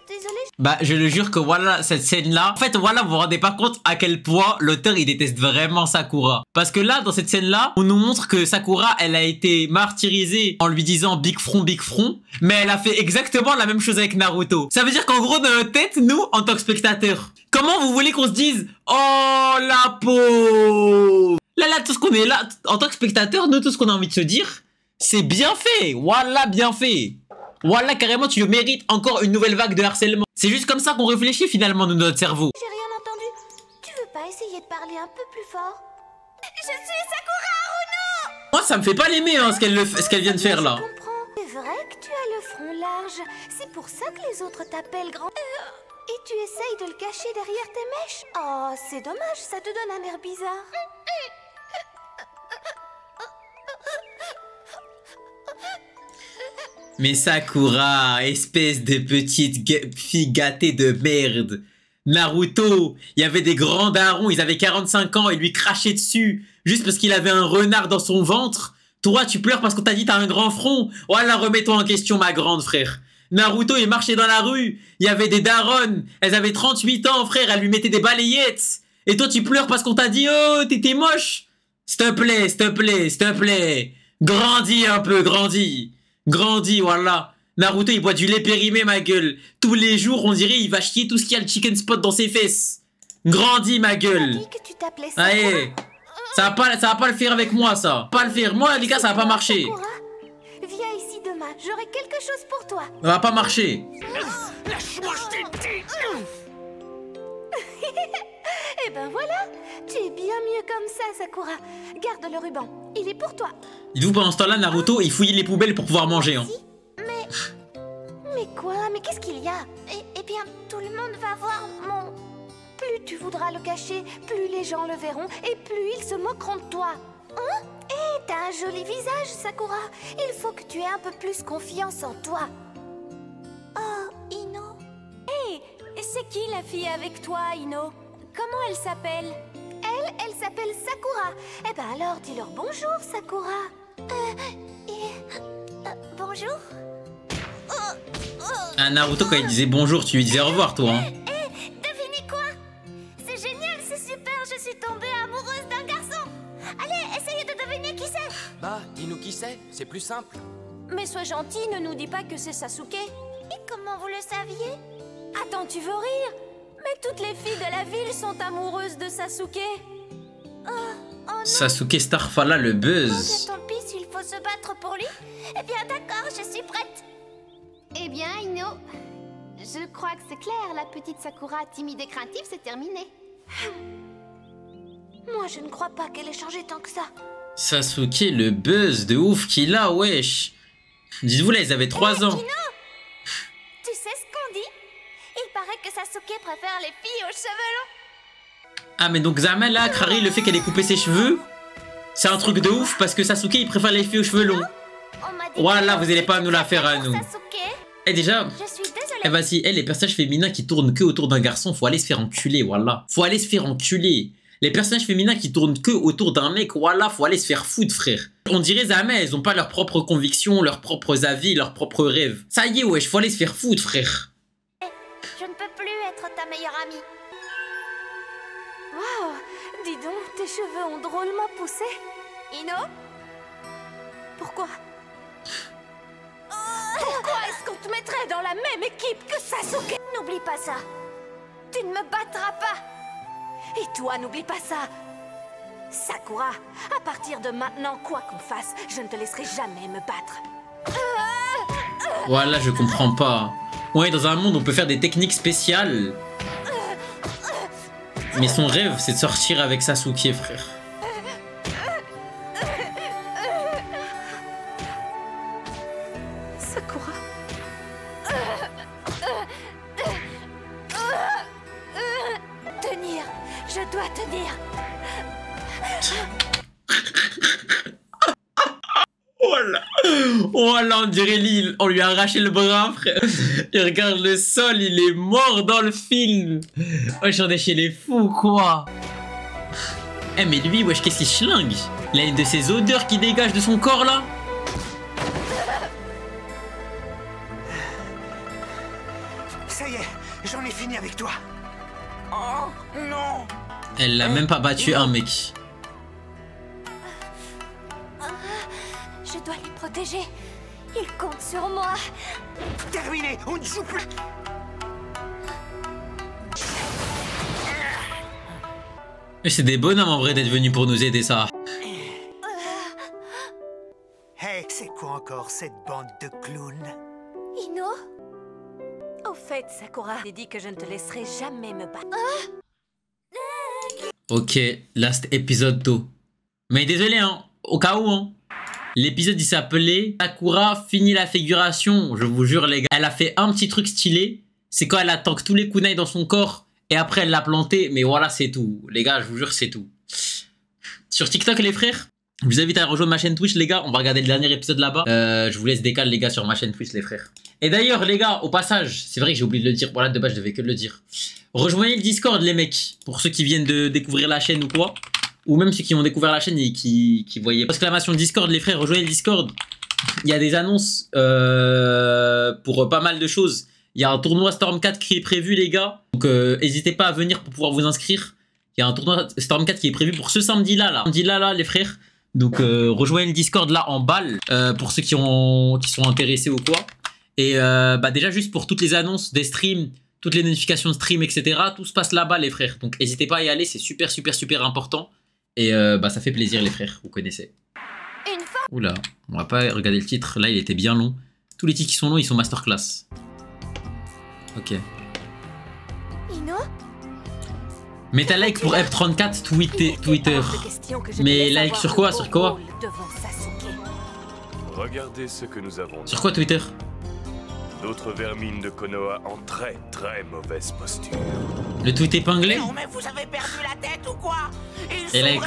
Désolée. Bah, je le jure que voilà, cette scène-là... En fait, voilà, vous vous rendez pas compte à quel point l'auteur, il déteste vraiment Sakura. Parce que là, dans cette scène-là, on nous montre que Sakura, elle a été martyrisée en lui disant Big Front, mais elle a fait exactement la même chose avec Naruto. Ça veut dire qu'en gros, dans notre tête, nous, en tant que spectateurs, comment vous voulez qu'on se dise « Oh, la pauvre !» Là, tout ce qu'on est là, en tant que spectateur, nous, tout ce qu'on a envie de se dire, c'est bien fait. Voilà, bien fait. Voilà, carrément, tu mérites encore une nouvelle vague de harcèlement. C'est juste comme ça qu'on réfléchit finalement, nous, notre cerveau. J'ai rien entendu. Tu veux pas essayer de parler un peu plus fort? Je suis Sakura Haruno. Moi, ça me fait pas l'aimer, hein, ce qu'elle vient de faire là. Je comprends. C'est vrai que tu as le front large. C'est pour ça que les autres t'appellent grand. Et tu essayes de le cacher derrière tes mèches. Oh, c'est dommage, ça te donne un air bizarre. Mais Sakura, espèce de petite fille gâtée de merde. Naruto, il y avait des grands darons, ils avaient 45 ans et lui crachaient dessus juste parce qu'il avait un renard dans son ventre. Toi, tu pleures parce qu'on t'a dit t'as un grand front. Voilà, remets-toi en question, ma grande, frère. Naruto, il marchait dans la rue, il y avait des daronnes, elles avaient 38 ans, frère, elles lui mettaient des balayettes. Et toi, tu pleures parce qu'on t'a dit, oh, t'étais moche. S'il te plaît, s'il te plaît, s'il te plaît. Grandis un peu, grandis. Grandis, voilà. Naruto, il boit du lait périmé, ma gueule. Tous les jours, on dirait, il va chier tout ce qu'il y a le chicken spot dans ses fesses. Grandis, ma gueule. Allez. Ça va pas le faire avec moi, ça. Pas le faire. Moi, les gars, ça va pas marcher. Viens ici demain, j'aurai quelque chose pour toi. Ça va pas marcher. Lâche-moi, je t'ai dit. Eh ben voilà, tu es bien mieux comme ça, Sakura. Garde le ruban, il est pour toi. Dites-vous, pendant ce temps-là, Naruto, il fouillait les poubelles pour pouvoir manger. Hein. Mais quoi? Mais qu'est-ce qu'il y a? Eh bien, tout le monde va voir mon... Plus tu voudras le cacher, plus les gens le verront et plus ils se moqueront de toi. Hein? Eh, t'as un joli visage, Sakura. Il faut que tu aies un peu plus confiance en toi. Oh, Ino. Hé, c'est qui la fille avec toi, Ino? Comment elle s'appelle? Elle s'appelle Sakura. Eh ben alors, dis-leur bonjour, Sakura. Bonjour. Ah, Naruto, quand il disait bonjour, tu lui disais au revoir, toi. Hein. Devinez quoi? C'est génial, c'est super, je suis tombée amoureuse d'un garçon. Allez, essayez de deviner qui c'est. Bah, dis-nous qui c'est plus simple. Mais sois gentil, ne nous dis pas que c'est Sasuke. Et comment vous le saviez? Attends, tu veux rire? Mais toutes les filles de la ville sont amoureuses de Sasuke. Oh non. Sasuke Starfala, le buzz. Tant pis s'il faut se battre pour lui. Eh bien d'accord, je suis prête. Eh bien, Ino, je crois que c'est clair, la petite Sakura timide et craintive, c'est terminé. Moi, je ne crois pas qu'elle ait changé tant que ça. Sasuke, le buzz de ouf qu'il a, wesh. Dites-vous là, ils avaient 3 ans. Ino, tu sais ce qu'on dit? Il paraît que Sasuke préfère les filles aux cheveux longs. Ah, mais donc Zama, là, Krari, le fait qu'elle ait coupé ses cheveux, c'est un truc de ouf parce que Sasuke, il préfère les filles aux cheveux longs. Voilà, vous allez pas nous la faire à nous. Eh déjà, eh vas-y, les personnages féminins qui tournent que autour d'un garçon, faut aller se faire enculer, voilà. Faut aller se faire enculer. Les personnages féminins qui tournent que autour d'un mec, voilà, faut aller se faire foutre, frère. On dirait jamais, elles ont pas leurs propres convictions, leurs propres avis, leurs propres rêves. Ça y est, wesh, faut aller se faire foutre, frère. Je ne peux plus être ta meilleure amie. Waouh, dis donc, tes cheveux ont drôlement poussé. Ino? Pourquoi est-ce qu'on te mettrait dans la même équipe que Sasuke? N'oublie pas ça. Tu ne me battras pas. Et toi, n'oublie pas ça. Sakura, à partir de maintenant, quoi qu'on fasse, je ne te laisserai jamais me battre. Voilà, je comprends pas. Ouais, dans un monde, on peut faire des techniques spéciales. Mais son rêve, c'est de sortir avec Sasuke, frère. Sakura. Tenir, je dois tenir. Oh là, on dirait l'île. On lui a arraché le bras, frère. Il regarde le sol, il est mort dans le film. Wesh, on est chez les fous, quoi. Eh, mais lui, wesh, qu'est-ce qu'il schlingue? Il a une de ces odeurs qui dégagent de son corps, là. Ça y est, j'en ai fini avec toi. Oh, non. Elle l'a même pas battu un mec. Je dois les protéger. Ils comptent sur moi. Terminé, on ne joue plus. Et c'est des bonhommes en vrai d'être venus pour nous aider ça. Hey, c'est quoi encore cette bande de clowns? Ino? Au fait, Sakura, j'ai dit que je ne te laisserai jamais me battre. Ok, last épisode 2. Mais désolé hein, au cas où hein. L'épisode il s'appelait Sakura finit la figuration. Je vous jure les gars, elle a fait un petit truc stylé. C'est quand elle a tank tous les kunai dans son corps. Et après elle l'a planté. Mais voilà c'est tout. Les gars je vous jure c'est tout. Sur TikTok les frères, je vous invite à rejoindre ma chaîne Twitch les gars. On va regarder le dernier épisode là-bas. Je vous laisse décaler les gars sur ma chaîne Twitch les frères. Et d'ailleurs les gars, au passage, c'est vrai que j'ai oublié de le dire. Voilà de base je devais que le dire. Rejoignez le Discord les mecs. Pour ceux qui viennent de découvrir la chaîne ou quoi. Ou même ceux qui ont découvert la chaîne et qui voyaient. Exclamation Discord les frères, rejoignez le Discord. Il y a des annonces pour pas mal de choses. Il y a un tournoi Storm 4 qui est prévu les gars. Donc n'hésitez pas à venir pour pouvoir vous inscrire. Il y a un tournoi Storm 4 qui est prévu pour ce samedi là. Samedi là les frères. Donc rejoignez le Discord là en balle pour ceux qui sont intéressés ou quoi. Et bah déjà juste pour toutes les annonces des streams, toutes les notifications de stream etc. Tout se passe là-bas les frères. Donc n'hésitez pas à y aller, c'est super important. Et bah ça fait plaisir les frères, vous connaissez. Oula, on va pas regarder le titre, là il était bien long. Tous les titres qui sont longs ils sont masterclass. Ok. Ino? Mets un like pour F34 Twitter. Mais like sur quoi? Sur quoi? Regardez ce que nous avons. Sur quoi Twitter? D'autres vermines de Konoha en très mauvaise posture. Le tweet épinglé? Non, mais vous avez perdu la tête ou quoi? Et like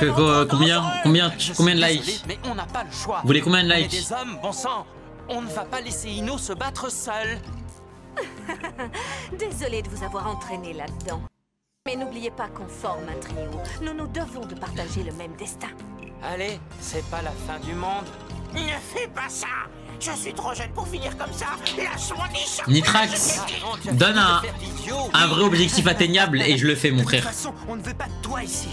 combien de likes? Mais on n'a pas le choix. Vous voulez combien de On est likes? des hommes, bon sang. On ne va pas laisser Ino se battre seul. Désolée de vous avoir entraîné là-dedans. Mais n'oubliez pas qu'on forme un trio. Nous nous devons de partager le même destin. Allez, c'est pas la fin du monde. Ne fais pas ça. Je suis trop jeune pour finir comme ça. Lâche mon niche. Nitrax, donne un vrai objectif atteignable et je le fais mon frère. De toute façon, on ne veut pas de toi ici.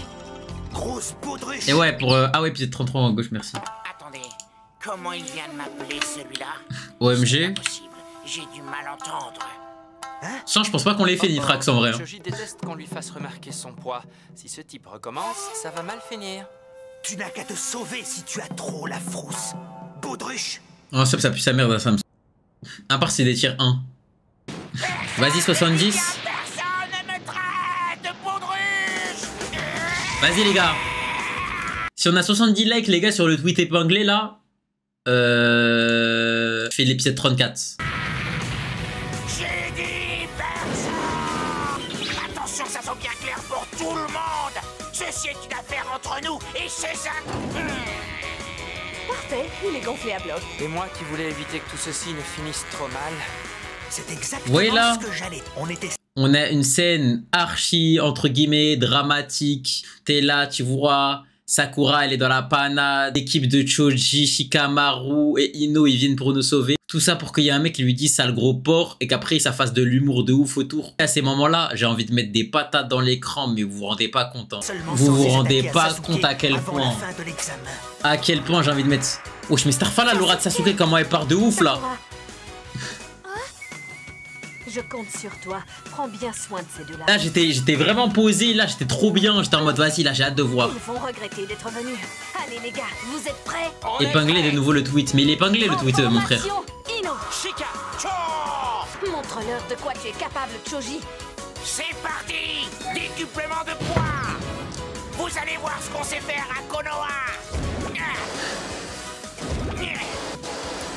Grosse baudruche. Et ouais pour ah ouais épisode 33 à gauche merci. Attendez, comment il vient de m'appeler celui-là? OMG. J'ai du mal à entendre. Ça je pense pas qu'on l'ait fait Nitrax en vrai. Shoji déteste qu'on lui fasse remarquer son poids. Si ce type recommence, ça va mal finir. Tu n'as qu'à te sauver si tu as trop la frousse. Baudruche. Oh ça pue sa merde ça me... À part c'est des tiers 1. Vas-y 70. Vas-y les gars. Si on a 70 likes les gars sur le tweet épinglé là, je fais l'épisode 34. J'ai dit personne. Attention, ça soit bien clair pour tout le monde. Ceci est une affaire entre nous et c'est ça. Parfait, il est gonflé à bloc. Et moi qui voulais éviter que tout ceci ne finisse trop mal. C'est exactement là, ce que j'allais. On a une scène archi entre guillemets dramatique. T'es là, tu vois. Sakura, elle est dans la panade. L'équipe de Choji, Shikamaru et Ino, ils viennent pour nous sauver. Tout ça pour qu'il y ait un mec qui lui dise sale gros porc et qu'après ça fasse de l'humour de ouf autour. À ces moments-là, j'ai envie de mettre des patates dans l'écran, mais vous vous rendez pas compte. Hein. Vous vous rendez pas compte à quel point. À quel point j'ai envie de mettre. Wesh, mais Starfall, là, Laura de Sasuke, comment elle part de ouf là. Je compte sur toi. Prends bien soin de ces deux-là. Là, j'étais vraiment posé. Là, j'étais trop bien. J'étais en mode, vas-y, là, j'ai hâte de voir. Ils vont regretter d'être venus. Allez, les gars, vous êtes prêts? Épinglé de nouveau le tweet. Mais il est épinglé le tweet, mon frère. Ino, Shika, montre-leur de quoi tu es capable, Choji. C'est parti. Décuplement de poids. Vous allez voir ce qu'on sait faire à Konoha.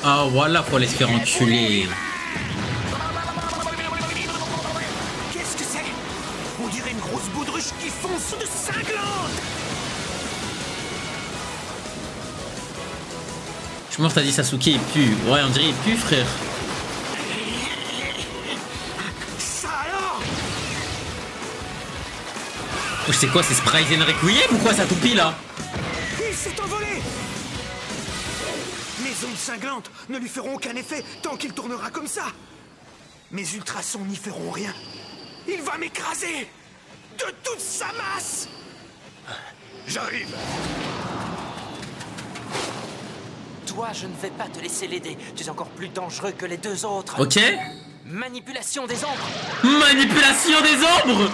Ah, voilà, faut aller se faire enculer. On dirait une grosse baudruche qui fonce de cinglante. Je pense que t'as dit Sasuke il pue. Ouais, on dirait il pue, frère. Ça alors. Oh, c'est quoi, c'est Sprite and Requiem ou quoi, ça toupie là? Il s'est envolé. Les ondes cinglantes ne lui feront aucun effet tant qu'il tournera comme ça. Mes ultrasons n'y feront rien. Il va m'écraser de toute sa masse. J'arrive. Toi, je ne vais pas te laisser l'aider. Tu es encore plus dangereux que les deux autres. Ok. Manipulation des ombres. Manipulation des ombres.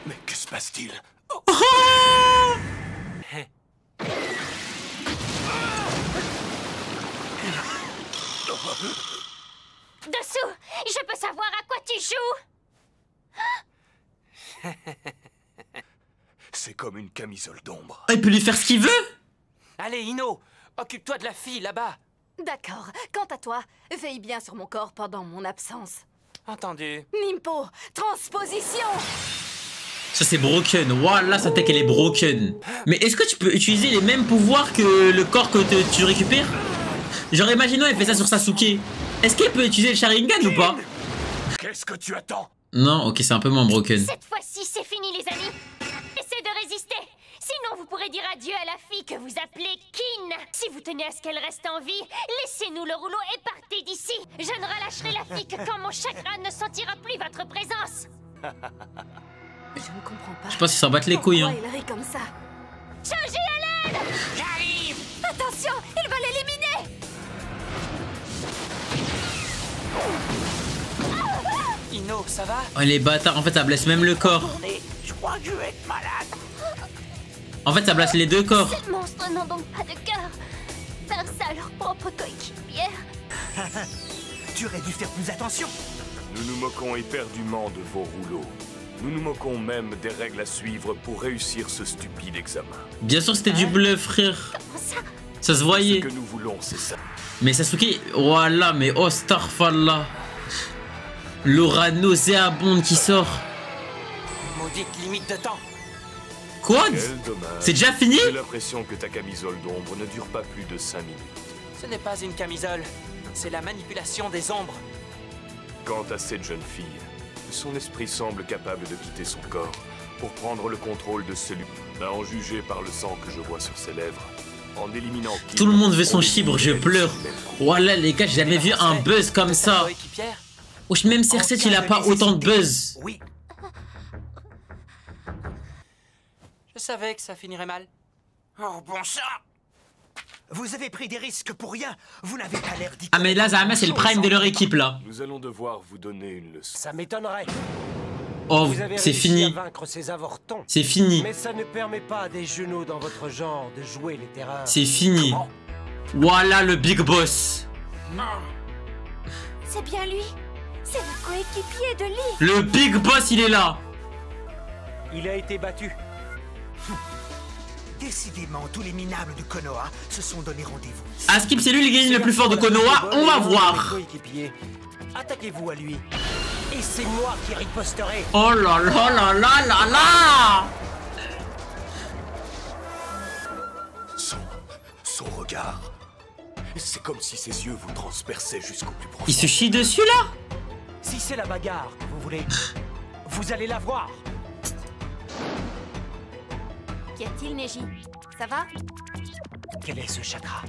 Mais que se passe-t-il? Dessous, je peux savoir à quoi tu joues? C'est comme une camisole d'ombre. Il peut lui faire ce qu'il veut. Allez, Ino, occupe-toi de la fille là-bas. D'accord. Quant à toi, veille bien sur mon corps pendant mon absence. Entendu. Nimpo, transposition. Ça c'est broken. Voilà, sa tech elle est broken. Mais est-ce que tu peux utiliser les mêmes pouvoirs que le corps que tu récupères? Genre imaginons elle fait ça sur Sasuke. Est-ce qu'elle peut utiliser le Sharingan ou pas? Qu'est-ce que tu attends? Non, ok, c'est un peu moins broken. Cette fois-ci, c'est fini, les amis. Essayez de résister. Sinon, vous pourrez dire adieu à la fille que vous appelez Kin. Si vous tenez à ce qu'elle reste en vie, laissez-nous le rouleau et partez d'ici. Je ne relâcherai la fille que quand mon chakra ne sentira plus votre présence. Je ne comprends pas. Je pense qu'ils s'en battent les couilles. Hein. Il rit comme ça. Choji à l'aide! J'arrive! Attention, il va l'éliminer. Ino, ça va? Oh les bâtards, en fait ça blesse même le corps. Je crois que je vais être malade. En fait ça blesse les deux corps. Ces monstres n'ont donc pas de cœur. Faire ça à leur propre coéquipière. Tu aurais dû faire plus attention. Nous nous moquons éperdument de vos rouleaux. Nous nous moquons même des règles à suivre pour réussir ce stupide examen. Bien sûr c'était du bluff frère. Comment ça? Ça se voyait. Ce que nous voulons, c'est ça. Mais Sasuke, voilà, mais oh starfallah. L'aura nauséabonde qui sort. Maudite limite de temps. Quoi? Quel dommage. C'est déjà fini? J'ai l'impression que ta camisole d'ombre ne dure pas plus de 5 minutes. Ce n'est pas une camisole. C'est la manipulation des ombres. Quant à cette jeune fille, son esprit semble capable de quitter son corps pour prendre le contrôle de celui. À en juger par le sang que je vois sur ses lèvres. En éliminant Kin, Tout le monde veut son chibre, je pleure. Voilà les gars, j'ai jamais vu un buzz comme ça. Wesh, même Cersei il a pas autant de buzz. Oui. Je savais que ça finirait mal. Oh bon sang! Vous avez pris des risques pour rien. Vous n'avez pas l'air d'y Ah mais là Zahama c'est le prime de leur équipe là. Nous allons devoir vous donner une leçon. Ça m'étonnerait. Oh Vous avez c'est réussi fini. à vaincre ces avortons. C'est fini. Mais ça ne permet pas à des genoux dans votre genre de jouer les terrains. C'est fini. Voilà le big boss. C'est bien lui. C'est le coéquipier de Lee. Le big boss il est là. Il a été battu. Décidément, tous les minables de Konoha se sont donné rendez-vous. Askip c'est lui le gagne le plus fort de Konoha, on va voir. Attaquez-vous à lui. Et c'est moi qui riposterai. Oh là là là là là là. Son regard. C'est comme si ses yeux vous transperçaient jusqu'au plus profond. Il se chie dessus là. Si c'est la bagarre que vous voulez, vous allez la voir. Qu'y a-t-il, Neji? Ça va? Quel est ce chakra?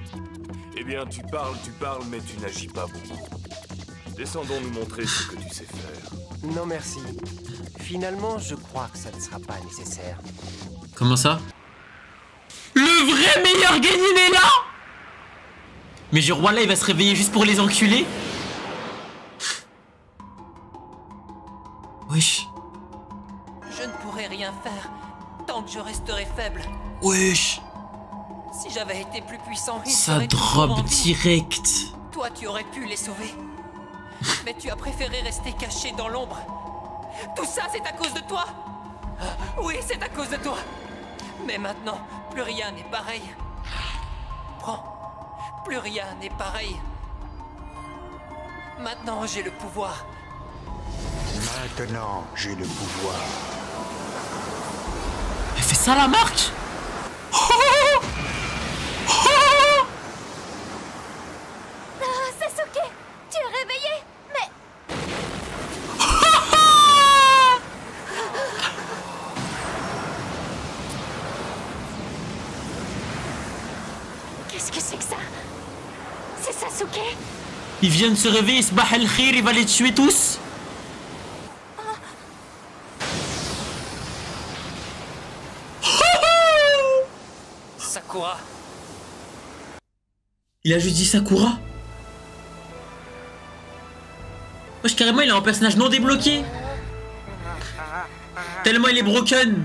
Eh bien, tu parles, mais tu n'agis pas beaucoup. Descendons nous montrer ce que tu sais faire. Non merci. Finalement, je crois que ça ne sera pas nécessaire. Comment ça? Le vrai meilleur Genin est là. Mais genre voilà il va se réveiller juste pour les enculer. Wesh. Je ne pourrai rien faire tant que je resterai faible. Wesh. Si j'avais été plus puissant, ils Ça seraient toujours en drop vie. direct. Toi, tu aurais pu les sauver. Mais tu as préféré rester caché dans l'ombre. Tout ça, c'est à cause de toi. Oui, c'est à cause de toi. Mais maintenant, plus rien n'est pareil. Prends. Plus rien n'est pareil. Maintenant, j'ai le pouvoir. Maintenant, j'ai le pouvoir. Elle fait ça la marque. Ah, Sasuke, tu es réveillé. Mais Qu'est-ce que c'est que ça? C'est Sasuke. Il vient de se réveiller, Isbah al-Khir, il va les tuer tous. Sakura. Il a juste dit Sakura. Wesh, carrément, il a un personnage non débloqué. Tellement il est broken.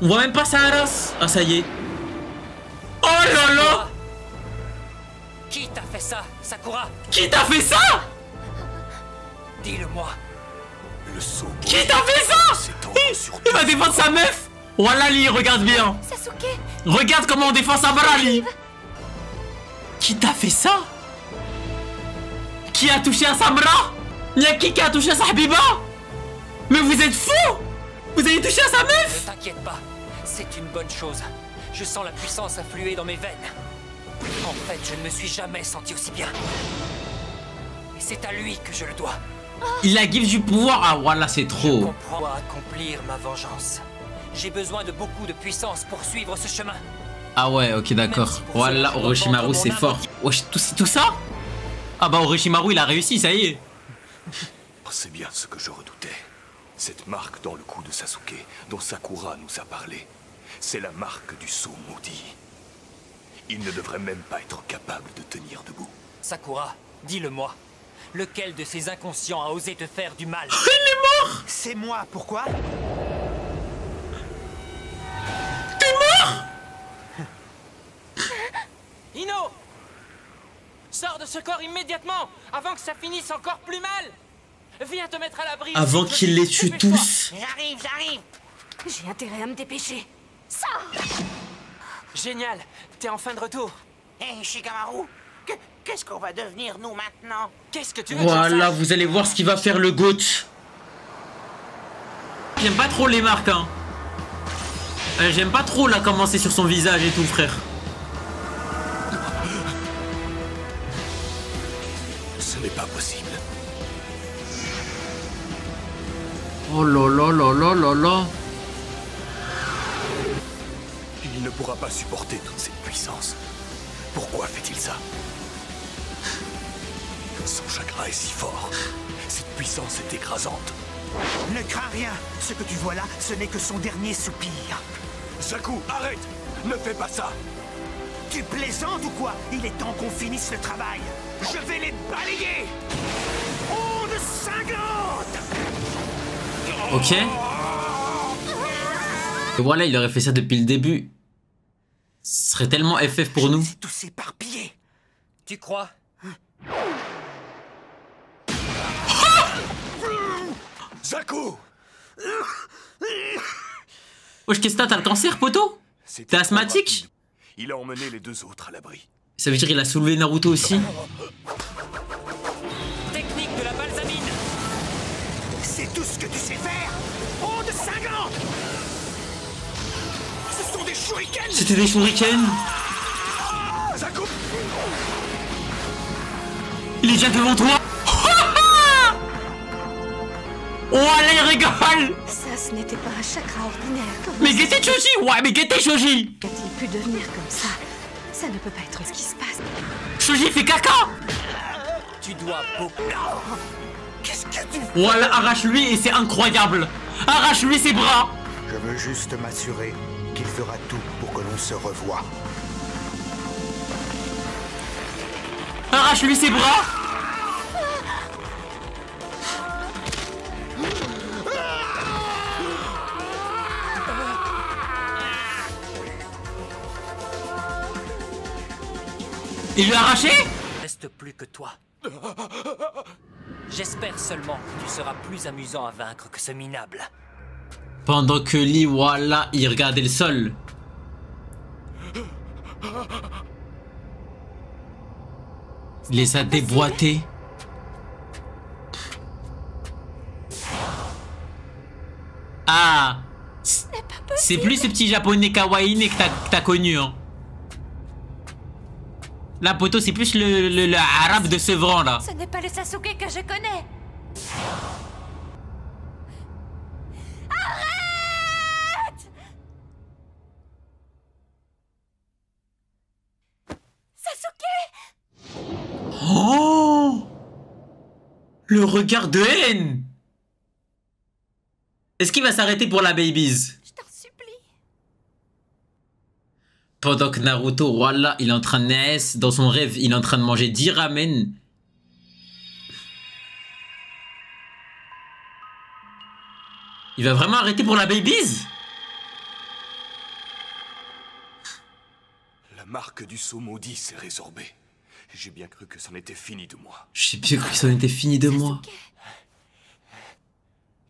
On voit même pas sa race. Ah, ça y est. Oh là là. Qui t'a fait ça, Sakura? Qui t'a fait ça? Dis-le-moi. Le saut. Qui t'a fait ça? Il va défendre sa meuf. Voilà, Lee, regarde bien. Sasuke. Regarde comment on défend sa bras, Lee. Qui t'a fait ça? Qui a touché à Samra? Y'a qui a touché à sa Habiba? Mais vous êtes fous! Vous avez touché à sa meuf? Ne t'inquiète pas, c'est une bonne chose. Je sens la puissance affluer dans mes veines. En fait, je ne me suis jamais senti aussi bien. Et c'est à lui que je le dois. Il a give du pouvoir. Ah voilà, c'est trop. Je comprends à accomplir ma vengeance. J'ai besoin de beaucoup de puissance pour suivre ce chemin. Ah ouais, ok, d'accord. Voilà, Orochimaru, c'est fort. Wesh, tout ça? Ah bah Orochimaru, il a réussi, ça y est. C'est bien ce que je redoutais. Cette marque dans le cou de Sasuke, dont Sakura nous a parlé, c'est la marque du sceau maudit. Il ne devrait même pas être capable de tenir debout. Sakura, dis-le-moi. Lequel de ces inconscients a osé te faire du mal? Il est mort! C'est moi, pourquoi? T'es mort! Ino! Sors de ce corps immédiatement, avant que ça finisse encore plus mal! Viens te mettre à l'abri. Avant qu'il les tue tous. J'arrive. J'ai intérêt à me dépêcher. Ça. Génial, t'es enfin de retour. Hé, Shikamaru, qu'est-ce qu'on va devenir, nous, maintenant? Qu'est-ce que tu veux Voilà, que je sache? vous allez voir ce qu'il va faire le GOAT. J'aime pas trop les marques, hein. J'aime pas trop là comment c'est sur son visage et tout, frère. Ce n'est pas possible. Oh là là là là là là. Il ne pourra pas supporter toute cette puissance. Pourquoi fait-il ça? Son chakra est si fort. Cette puissance est écrasante. Ne crains rien. Ce que tu vois là, ce n'est que son dernier soupir. Zaku, arrête! Ne fais pas ça! Tu plaisantes ou quoi? Il est temps qu'on finisse le travail. Je vais les balayer! Onde cinglante! Ok. Et voilà, il aurait fait ça depuis le début. Ce serait tellement FF pour nous. Tous éparpillés. Tu crois? Zaku! Wesh, qu'est-ce que t'as le cancer, poteau? T'es asthmatique? Il a emmené les deux autres à l'abri. Ça veut dire qu'il a soulevé Naruto aussi? Technique de la balsamine. C'est tout ce que tu sais faire. Onde cinglante. Ce sont des shurikens. C'était des shurikens. Zaku. Il est déjà devant toi. Oh là, il rigole. Ça, ce n'était pas un chakra ordinaire. Mais Gete Shoji. Ouais, mais Gete Shoji. Qu'a-t-il pu devenir comme ça? Ça ne peut pas être ce qui se passe. Shoji fait caca. Tu dois beaucoup. Qu'est-ce que tu fais? Voilà, arrache-lui et c'est incroyable. Arrache-lui ses bras. Je veux juste m'assurer qu'il fera tout pour que l'on se revoie. Arrache-lui ses bras. Il lui a arraché? Reste plus que toi. J'espère seulement que tu seras plus amusant à vaincre que ce minable. Pendant que Lee, voilà, il regardait le sol. Il les a déboîtés. Ah, c'est plus ce petit japonais kawaii que t'as connu, hein. Là, poteau, c'est plus le arabe de Sevran, là. Ce n'est pas le Sasuke que je connais. Arrête! Sasuke! Le regard de haine. Est-ce qu'il va s'arrêter pour la babies? Je t'en supplie. Pendant que Naruto, voilà, il est en train de naître. Dans son rêve, il est en train de manger 10 ramen. Il va vraiment arrêter pour la babies? La marque du saut maudit s'est résorbée. J'ai bien cru que c'en était fini de moi. J'ai bien cru que c'en était fini de moi.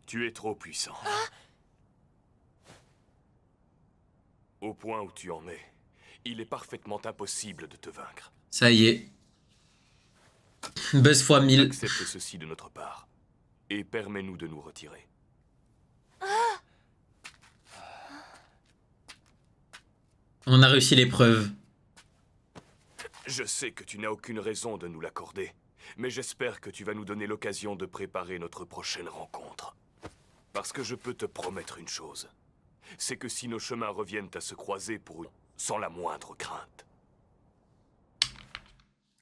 Tu es trop puissant. Au point où tu en es, il est parfaitement impossible de te vaincre. Ça y est. Buzz fois 1000. Accepte ceci de notre part. Et permets-nous de nous retirer. On a réussi l'épreuve. Je sais que tu n'as aucune raison de nous l'accorder, mais j'espère que tu vas nous donner l'occasion de préparer notre prochaine rencontre. Parce que je peux te promettre une chose, c'est que si nos chemins reviennent à se croiser sans la moindre crainte.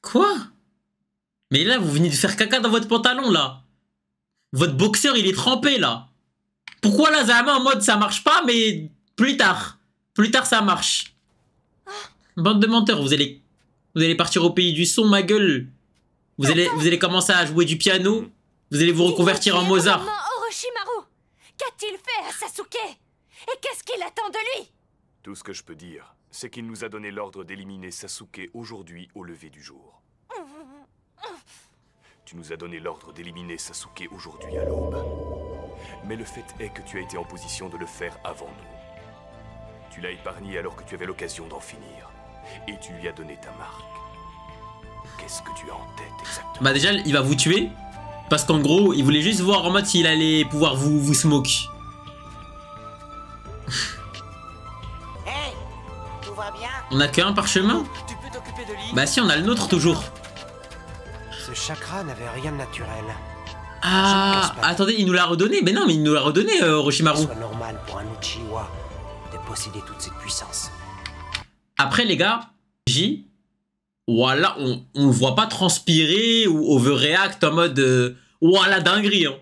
Quoi? Mais là, vous venez de faire caca dans votre pantalon, là. Votre boxeur, il est trempé, là. Pourquoi là, Zama en mode ça marche pas, mais plus tard. Plus tard, ça marche. Bande de menteurs, vous allez partir au pays du son, ma gueule. Vous allez commencer à jouer du piano. Vous allez vous reconvertir en Mozart. Orochimaru, qu'a-t-il fait à Sasuke? Et qu'est-ce qu'il attend de lui? Tout ce que je peux dire, c'est qu'il nous a donné l'ordre d'éliminer Sasuke aujourd'hui au lever du jour. Tu nous as donné l'ordre d'éliminer Sasuke aujourd'hui à l'aube. Mais le fait est que tu as été en position de le faire avant nous. Tu l'as épargné alors que tu avais l'occasion d'en finir. Et tu lui as donné ta marque. Qu'est-ce que tu as en tête exactement? Bah déjà, il va vous tuer. Parce qu'en gros, il voulait juste voir en mode s'il allait pouvoir vous smoke. Hey, tout va bien? On a qu'un parchemin? Tu peux t'occuper de lui? Bah si, on a le nôtre toujours. Ce chakra n'avait rien de naturel. Ah, attendez, il nous l'a redonné. Mais non, mais il nous l'a redonné, Orochimaru. C'est normal pour un Uchiwa de posséder toute cette puissance. Après, les gars, voilà, on le voit pas transpirer ou overreact en mode voilà, dinguerie. Hein.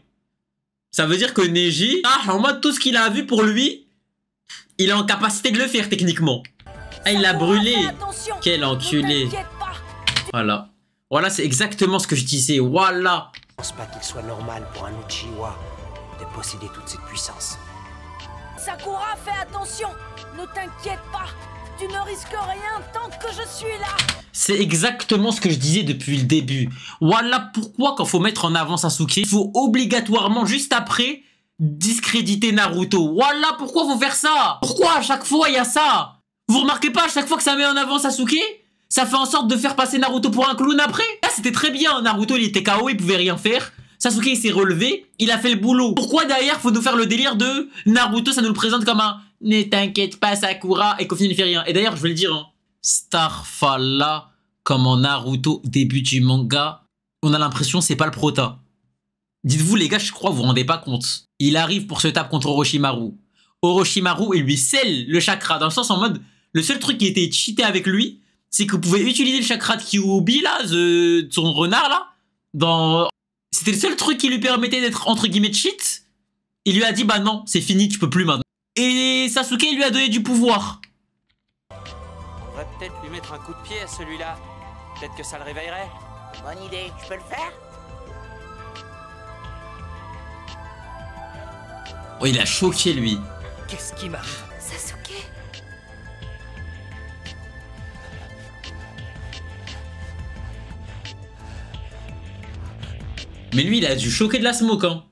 Ça veut dire que Neji, en mode tout ce qu'il a vu pour lui, il est en capacité de le faire techniquement. Ah, il l'a brûlé. Quel enculé. Voilà. Voilà, c'est exactement ce que je disais. Voilà. Je pense pas qu'il soit normal pour un Uchiwa de posséder toute cette puissance. Sakura, fais attention. Ne t'inquiète pas. Tu ne risques rien tant que je suis là. C'est exactement ce que je disais depuis le début. Voilà pourquoi quand faut mettre en avant Sasuke, il faut obligatoirement juste après discréditer Naruto. Voilà pourquoi faut faire ça. Pourquoi à chaque fois il y a ça? Vous remarquez pas à chaque fois que ça met en avant Sasuke, ça fait en sorte de faire passer Naruto pour un clown après? Là c'était très bien, Naruto il était KO, il pouvait rien faire. Sasuke il s'est relevé, il a fait le boulot. Pourquoi derrière faut nous faire le délire de Naruto, ça nous le présente comme un ne t'inquiète pas Sakura et qu'au final il fait rien. Et d'ailleurs je vais le dire, hein, Starfall comme en Naruto début du manga, on a l'impression c'est pas le prota. Dites-vous les gars, je crois vous vous rendez pas compte. Il arrive pour se taper contre Orochimaru. Orochimaru il lui scelle le chakra dans le sens en mode le seul truc qui était cheaté avec lui, c'est que vous pouvez utiliser le chakra de Kyuubi là, de son renard là, dans... C'était le seul truc qui lui permettait d'être entre guillemets cheat. Il lui a dit bah non, c'est fini, tu peux plus maintenant. Et Sasuke lui a donné du pouvoir. On va peut-être lui mettre un coup de pied à celui-là. Peut-être que ça le réveillerait. Bonne idée, je peux le faire? Oh, il a choqué lui. Qu'est-ce qui m'arrive? Sasuke. Mais lui, il a dû choquer de la smoke, hein.